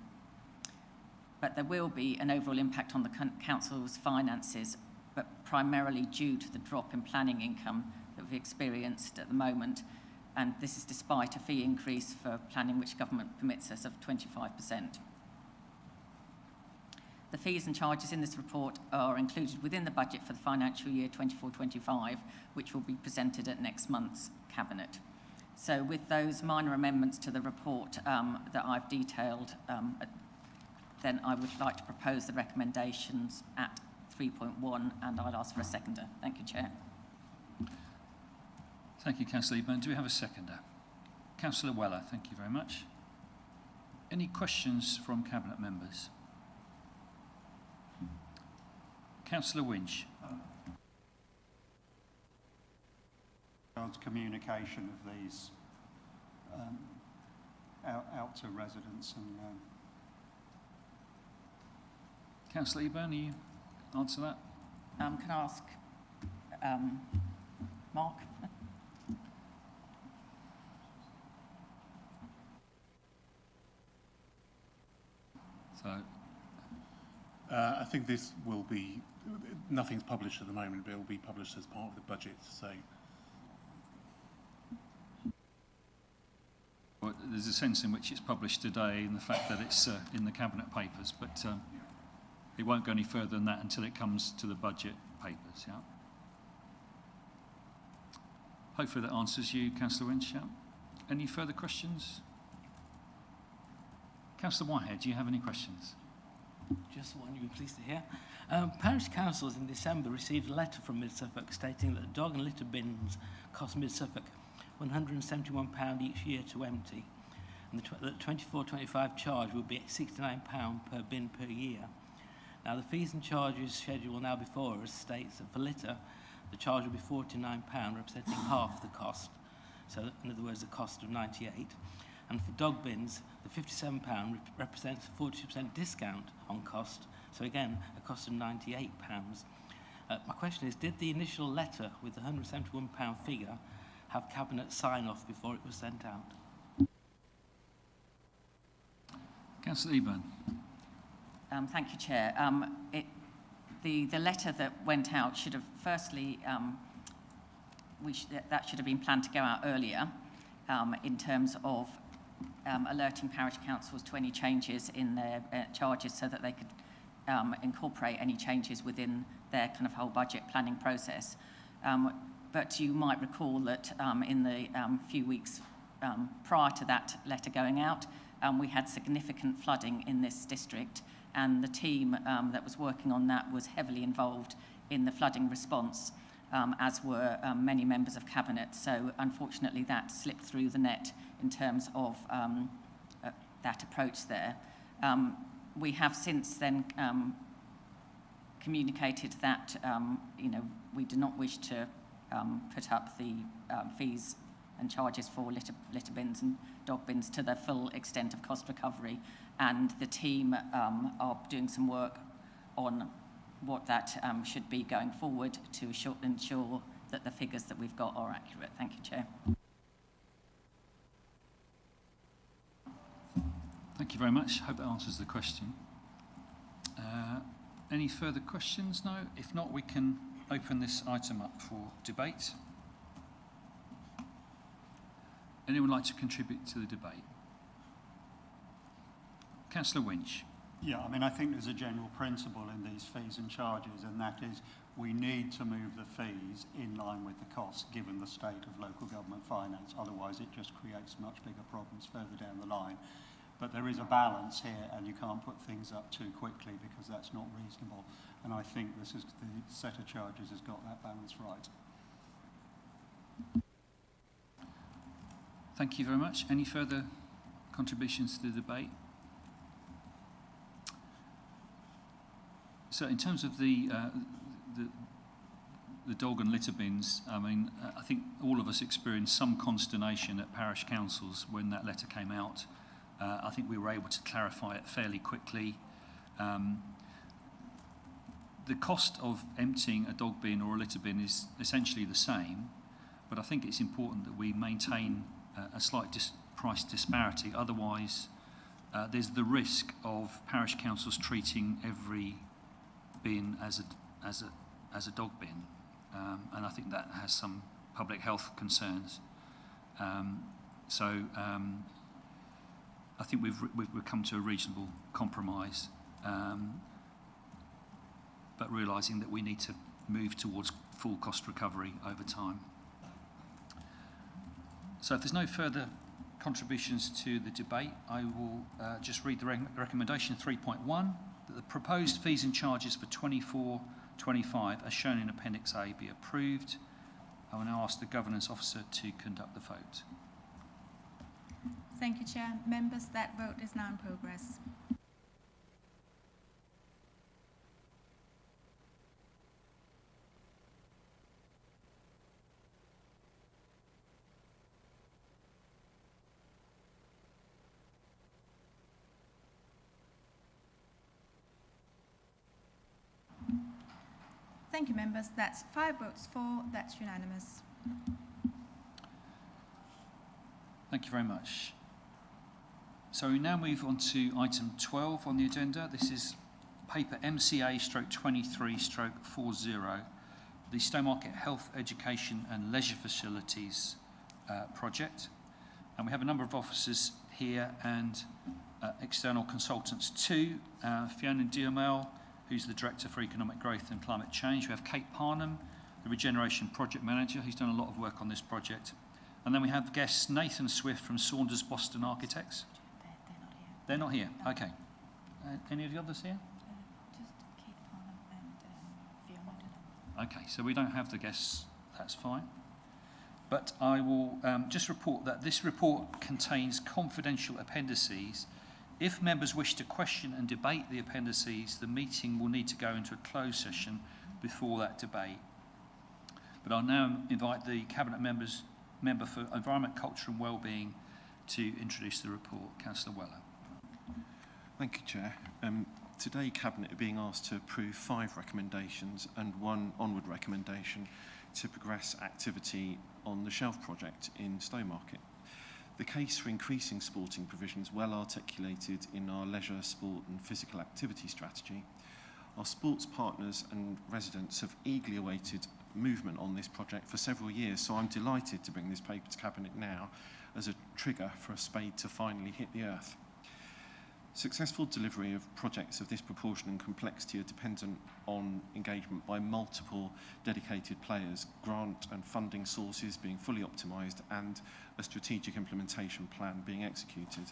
But there will be an overall impact on the council's finances, but primarily due to the drop in planning income that we've experienced at the moment, and this is despite a fee increase for planning which government permits us of 25%. The fees and charges in this report are included within the budget for the financial year 24-25, which will be presented at next month's Cabinet. So with those minor amendments to the report that I've detailed, then I would like to propose the recommendations at 3.1, and I'll ask for a seconder. Thank you, Chair. Thank you, Councillor Eburn. Do we have a seconder? Councillor Weller, thank you very much. Any questions from Cabinet members? Councillor Winch. Communication of these out to residents and Councillor Eburn, you answer that? Can I ask Mark? So, I think this will be, nothing's published at the moment, but it will be published as part of the budget, so. Well, there's a sense in which it's published today in the fact that it's in the Cabinet papers, but it won't go any further than that until it comes to the budget papers, yeah? Hopefully that answers you, Councillor Winch, yeah? Any further questions? Councillor Whitehead, do you have any questions? Just one you'll be pleased to hear. Parish councils in December received a letter from Mid Suffolk stating that dog and litter bins cost Mid Suffolk £171 each year to empty. And the 24-25 charge will be £69 per bin per year. Now, the fees and charges schedule now before us states that for litter, the charge will be £49, representing half the cost. So, in other words, the cost of 98. And for dog bins, the £57 represents a 40% discount on cost. So again, a cost of £98. My question is, did the initial letter with the £171 figure have Cabinet sign-off before it was sent out? Councillor Eburn. Thank you, Chair. The letter that went out should have, firstly, that should have been planned to go out earlier in terms of alerting parish councils to any changes in their charges so that they could incorporate any changes within their kind of whole budget planning process. But you might recall that in the few weeks prior to that letter going out, we had significant flooding in this district, and the team that was working on that was heavily involved in the flooding response, as were many members of Cabinet. So unfortunately that slipped through the net in terms of that approach there. We have since then communicated that we do not wish to put up the fees and charges for litter bins and dog bins to the full extent of cost recovery, and the team are doing some work on what that should be going forward to ensure that the figures that we've got are accurate. Thank you, Chair. Thank you very much. Hope that answers the question. Any further questions? No? If not, we can open this item up for debate. Anyone like to contribute to the debate? Councillor Winch. Yeah, I mean, I think there's a general principle in these fees and charges, and that is we need to move the fees in line with the costs, given the state of local government finance. Otherwise, it just creates much bigger problems further down the line. But there is a balance here, and you can't put things up too quickly because that's not reasonable. And I think the set of charges has got that balance right. Thank you very much. Any further contributions to the debate? So in terms of the dog and litter bins, I mean, I think all of us experienced some consternation at parish councils when that letter came out. I think we were able to clarify it fairly quickly. The cost of emptying a dog bin or a litter bin is essentially the same, but I think it's important that we maintain a slight price disparity. Otherwise, there's the risk of parish councils treating every bin as a dog bin, and I think that has some public health concerns. I think we've come to a reasonable compromise, but realising that we need to move towards full cost recovery over time. So if there's no further contributions to the debate, I will just read the recommendation 3.1, that the proposed fees and charges for 24-25 as shown in Appendix A be approved. I will now ask the Governance Officer to conduct the vote. Thank you, Chair. Members, that vote is now in progress. Thank you, members. That's 5 votes for. That's unanimous. Thank you very much. So we now move on to item 12 on the agenda. This is paper MCA/23/40, the Stowmarket Health, Education and Leisure Facilities project. And we have a number of officers here and external consultants too. Fiona Diomel, who's the Director for Economic Growth and Climate Change. We have Kate Parnham, the Regeneration Project Manager, who's done a lot of work on this project. And then we have guests Nathan Swift from Saunders Boston Architects. They're not here. No. Okay. Any of the others here? Just Kate Parnham and Fiona. Okay, so we don't have the guests. That's fine. but I will just report that this report contains confidential appendices. If members wish to question and debate the appendices, the meeting will need to go into a closed session before that debate. But I'll now invite the Cabinet Member for Environment, Culture and Wellbeing to introduce the report. Councillor Weller. Thank you, Chair. Today, Cabinet are being asked to approve 5 recommendations and 1 onward recommendation to progress activity on the Shelf project in Stowmarket. The case for increasing sporting provisions well articulated in our leisure, sport and physical activity strategy. Our sports partners and residents have eagerly awaited movement on this project for several years, so I'm delighted to bring this paper to Cabinet now as a trigger for a spade to finally hit the earth. Successful delivery of projects of this proportion and complexity are dependent on engagement by multiple dedicated players, grant and funding sources being fully optimised and a strategic implementation plan being executed.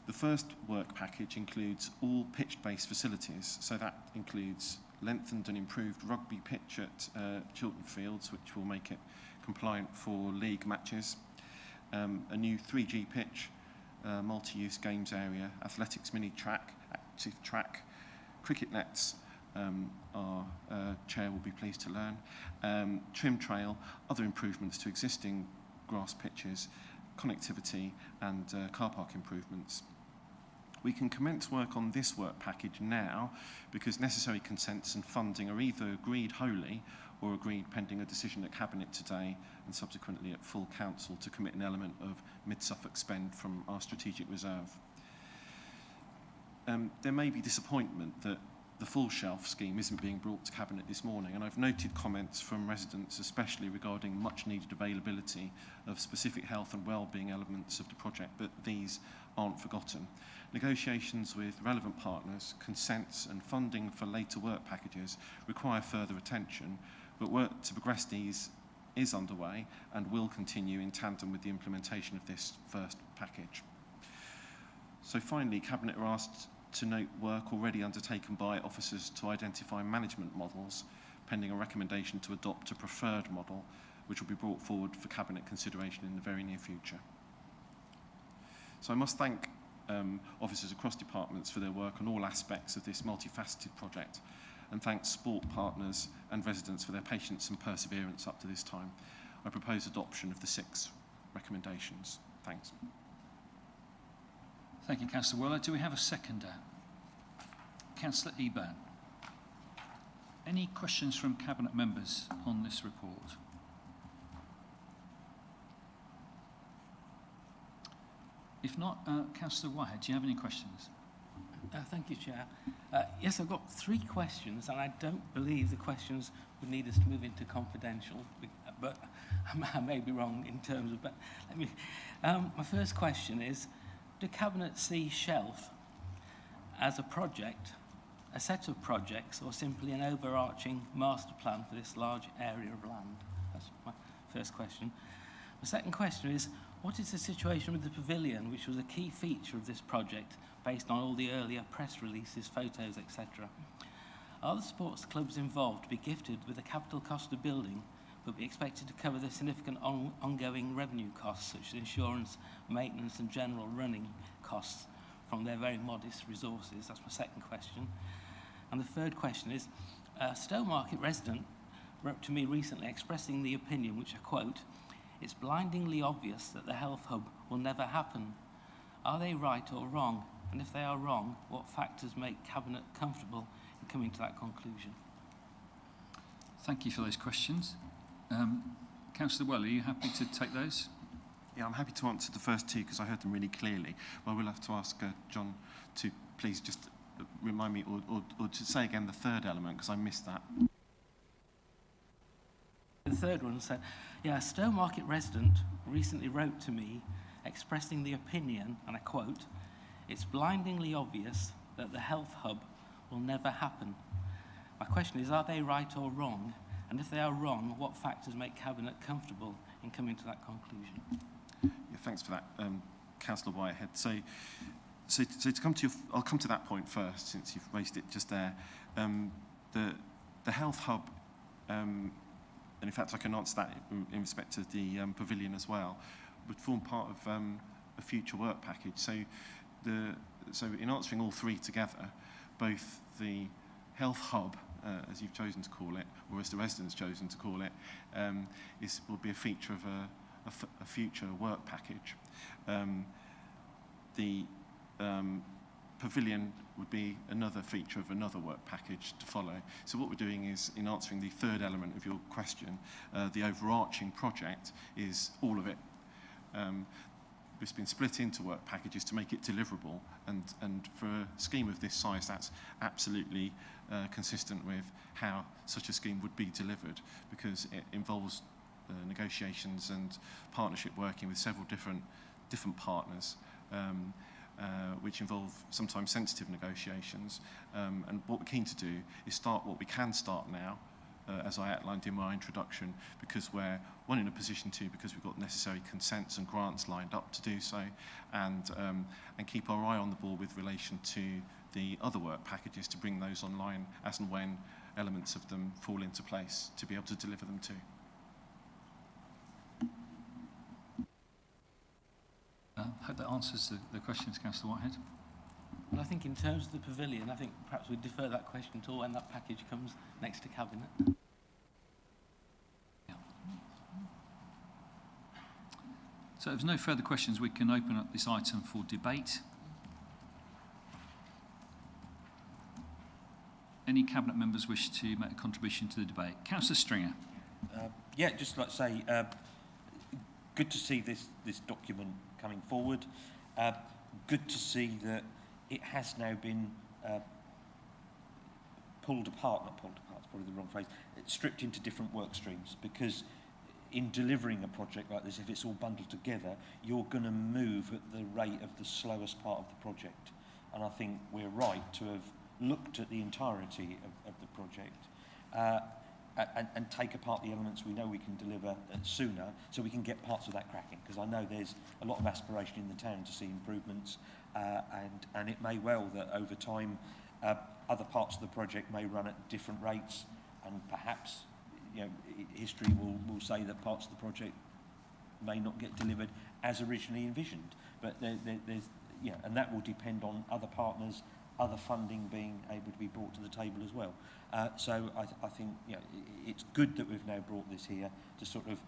The first work package includes all pitch-based facilities, so that includes lengthened and improved rugby pitch at Chiltern Fields, which will make it compliant for league matches, a new 3G pitch, multi-use games area, athletics mini track, active track, cricket nets, our chair will be pleased to learn, trim trail, other improvements to existing grass pitches, connectivity and car park improvements. We can commence work on this work package now because necessary consents and funding are either agreed wholly or agreed pending a decision at Cabinet today and subsequently at full council to commit an element of mid-Suffolk spend from our strategic reserve. There may be disappointment that the full shelf scheme isn't being brought to Cabinet this morning, and I've noted comments from residents especially regarding much needed availability of specific health and wellbeing elements of the project, but these aren't forgotten. Negotiations with relevant partners, consents and funding for later work packages require further attention, but work to progress these is underway and will continue in tandem with the implementation of this first package. So finally, Cabinet are asked to note work already undertaken by officers to identify management models, pending a recommendation to adopt a preferred model, which will be brought forward for Cabinet consideration in the very near future. So I must thank officers across departments for their work on all aspects of this multifaceted project, and thank sport partners and residents for their patience and perseverance up to this time. I propose adoption of the 6 recommendations. Thanks. Thank you, Councillor Weller. Do we have a seconder? Councillor Eburn. Any questions from Cabinet members on this report? If not, Councillor Whitehead, do you have any questions? Thank you, Chair. Yes, I've got 3 questions, and I don't believe the questions would need us to move into confidential, but I may be wrong in terms of. But let me. My first question is: do Cabinet see Shelf as a project, a set of projects, or simply an overarching master plan for this large area of land? That's my first question. The second question is: what is the situation with the pavilion, which was a key feature of this project, based on all the earlier press releases, photos, etc.? Are the sports clubs involved to be gifted with a capital cost of building, but be expected to cover the significant ongoing revenue costs, such as insurance, maintenance and general running costs, from their very modest resources? That's my second question. And the third question is, a Stowmarket resident wrote to me recently expressing the opinion, which I quote, "It's blindingly obvious that the health hub will never happen. Are they right or wrong? And if they are wrong, what factors make Cabinet comfortable in coming to that conclusion?" Thank you for those questions. Councillor Weller, are you happy to take those? Yeah, I'm happy to answer the first 2 because I heard them really clearly. Well, we'll have to ask John to please just remind me or to say again the third element because I missed that. The third one said, yeah, a Stowmarket resident recently wrote to me expressing the opinion, and I quote, "It's blindingly obvious that the health hub will never happen." My question is, are they right or wrong? And if they are wrong, what factors make Cabinet comfortable in coming to that conclusion? Yeah, thanks for that, Councillor Whitehead. So to come to I'll come to that point first, since you've raised it just there. The health hub in fact I can answer that in respect to the pavilion as well, would form part of a future work package. So in answering all three together, both the health hub, as you've chosen to call it, or as the residents chosen to call it, will be a feature of a future work package. The pavilion would be another feature of another work package to follow. So what we're doing is, in answering the third element of your question, the overarching project is all of it. It's been split into work packages to make it deliverable, and for a scheme of this size, that's absolutely consistent with how such a scheme would be delivered, because it involves negotiations and partnership working with several different partners, which involve sometimes sensitive negotiations. And what we're keen to do is start what we can start now, as I outlined in my introduction, because we're in a position to, because we've got necessary consents and grants lined up to do so, and keep our eye on the ball with relation to the other work packages, to bring those online as and when elements of them fall into place, to be able to deliver them too. I hope that answers the questions, Councillor Whitehead. Well, I think in terms of the pavilion, I think perhaps we defer that question till when that package comes next to Cabinet. Yeah. So if there's no further questions, we can open up this item for debate. Any Cabinet members wish to make a contribution to the debate? Councillor Stringer. Yeah, just like to say, good to see this document coming forward. Good to see that it has now been pulled apart, not pulled apart, it's probably the wrong phrase, it's stripped into different work streams, because in delivering a project like this, if it's all bundled together, you're going to move at the rate of the slowest part of the project. And I think we're right to have looked at the entirety of the project and take apart the elements we know we can deliver sooner, so we can get parts of that cracking, because I know there's a lot of aspiration in the town to see improvements, and it may well that over time other parts of the project may run at different rates, and perhaps, you know, history will say that parts of the project may not get delivered as originally envisioned, but there's, you know, and that will depend on other partners, other funding being able to be brought to the table as well. So I think, you know, it's good that we've now brought this here to sort of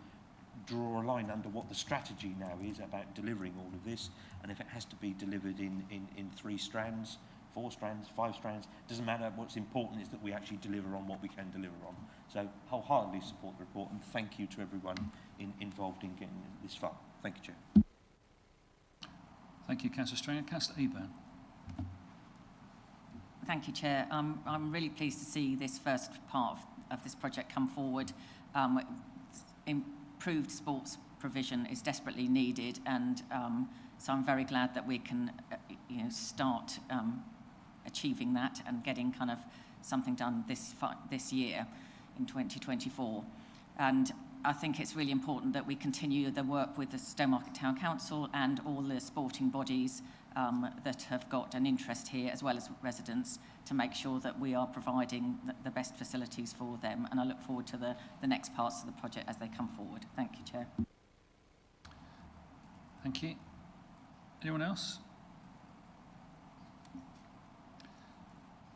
draw a line under what the strategy now is about delivering all of this, and if it has to be delivered in 3 strands, 4 strands, 5 strands, doesn't matter. What's important is that we actually deliver on what we can deliver on. So wholeheartedly support the report, and thank you to everyone involved in getting this far. Thank you, Chair. Thank you, Councillor Stringer. Councillor Eburn. Thank you, Chair. I'm really pleased to see this first part of this project come forward. Improved sports provision is desperately needed, and so I'm very glad that we can start achieving that and getting kind of something done this year in 2024. And I think it's really important that we continue the work with the Stowmarket Town Council and all the sporting bodies that have got an interest here, as well as residents, to make sure that we are providing the best facilities for them. And I look forward to the next parts of the project as they come forward. Thank you, Chair. Thank you. Anyone else?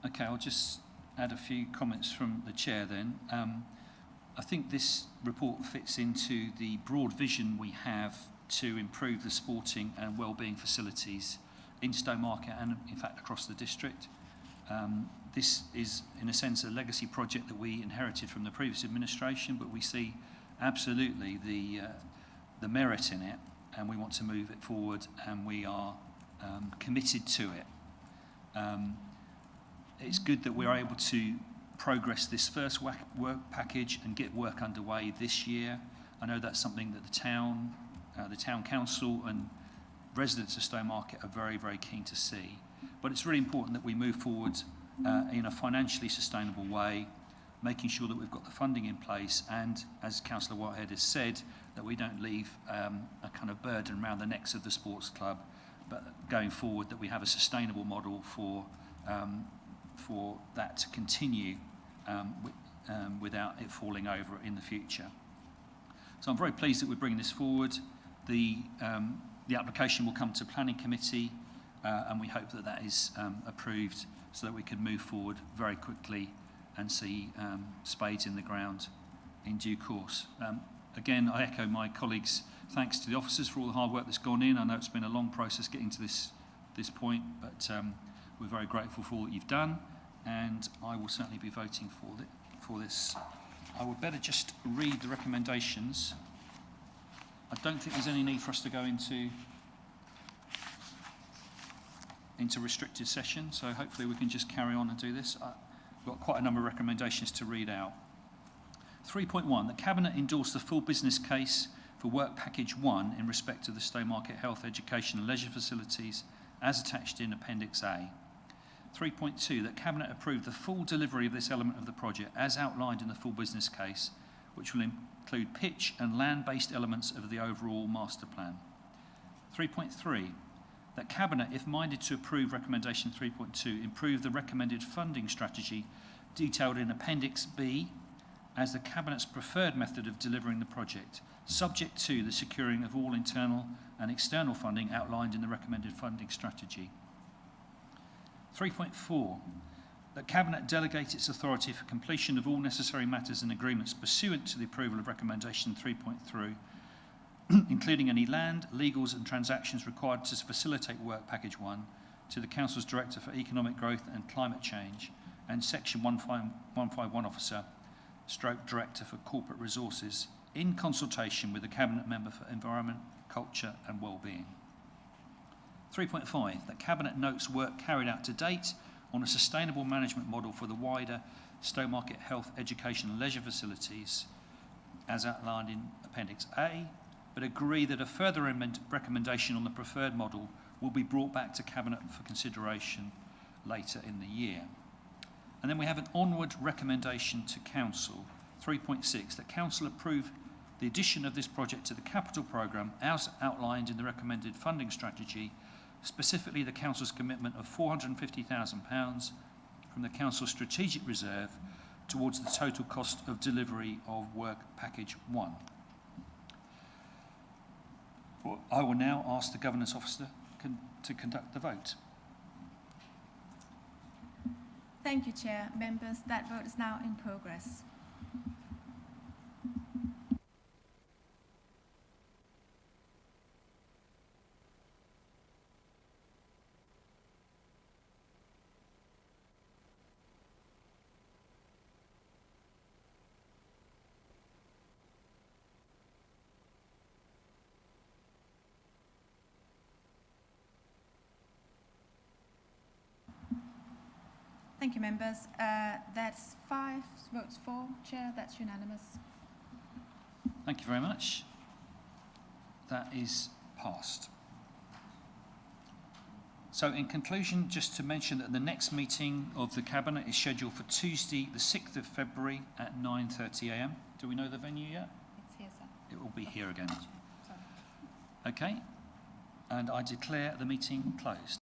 Okay, I'll just add a few comments from the Chair then. I think this report fits into the broad vision we have to improve the sporting and wellbeing facilities in Stowmarket and, in fact, across the district. This is, in a sense, a legacy project that we inherited from the previous administration, but we see absolutely the merit in it, and we want to move it forward, and we are committed to it. It's good that we're able to progress this first work package and get work underway this year. I know that's something that the town council and residents of Stowmarket are very, very keen to see. But it's really important that we move forward in a financially sustainable way, making sure that we've got the funding in place, and, as Councillor Whitehead has said, that we don't leave a kind of burden around the necks of the sports club, but going forward that we have a sustainable model for that to continue without it falling over in the future. So I'm very pleased that we're bringing this forward. The application will come to Planning Committee, and we hope that that is approved so that we can move forward very quickly and see spades in the ground in due course. Again, I echo my colleagues' thanks to the officers for all the hard work that's gone in. I know it's been a long process getting to this point, but we're very grateful for all that you've done, and I will certainly be voting for this. I would better just read the recommendations. I don't think there's any need for us to go into restricted session, so hopefully we can just carry on and do this. I've got quite a number of recommendations to read out. 3.1, the Cabinet endorsed the full business case for Work Package 1 in respect of the Stowmarket Health, Education and Leisure Facilities as attached in Appendix A. 3.2, that Cabinet approved the full delivery of this element of the project as outlined in the full business case, which will include pitch and land-based elements of the overall master plan. 3.3, that Cabinet, if minded to approve recommendation 3.2, improve the recommended funding strategy detailed in Appendix B as the Cabinet's preferred method of delivering the project, subject to the securing of all internal and external funding outlined in the recommended funding strategy. 3.4, that Cabinet delegate its authority for completion of all necessary matters and agreements pursuant to the approval of recommendation 3.3, including any land, legals and transactions required to facilitate Work Package 1, to the Council's Director for Economic Growth and Climate Change and Section 151 Officer, / Director for Corporate Resources, in consultation with the Cabinet Member for Environment, Culture and Wellbeing. 3.5, that Cabinet notes work carried out to date on a sustainable management model for the wider Stowmarket Health, Education and Leisure Facilities as outlined in Appendix A, but agree that a further recommendation on the preferred model will be brought back to Cabinet for consideration later in the year. And then we have an onward recommendation to Council, 3.6, that Council approve the addition of this project to the capital programme as outlined in the recommended funding strategy, specifically the Council's commitment of £450,000 from the Council's strategic reserve towards the total cost of delivery of Work Package 1. I will now ask the Governance Officer to conduct the vote. Thank you, Chair. Members, that vote is now in progress. Thank you, members. That's 5 votes for, Chair. That's unanimous. Thank you very much. That is passed. So in conclusion, just to mention that the next meeting of the Cabinet is scheduled for Tuesday, the 6th of February at 9:30 a.m. Do we know the venue yet? It's here, sir. It will be here again. Sorry. Okay. And I declare the meeting closed.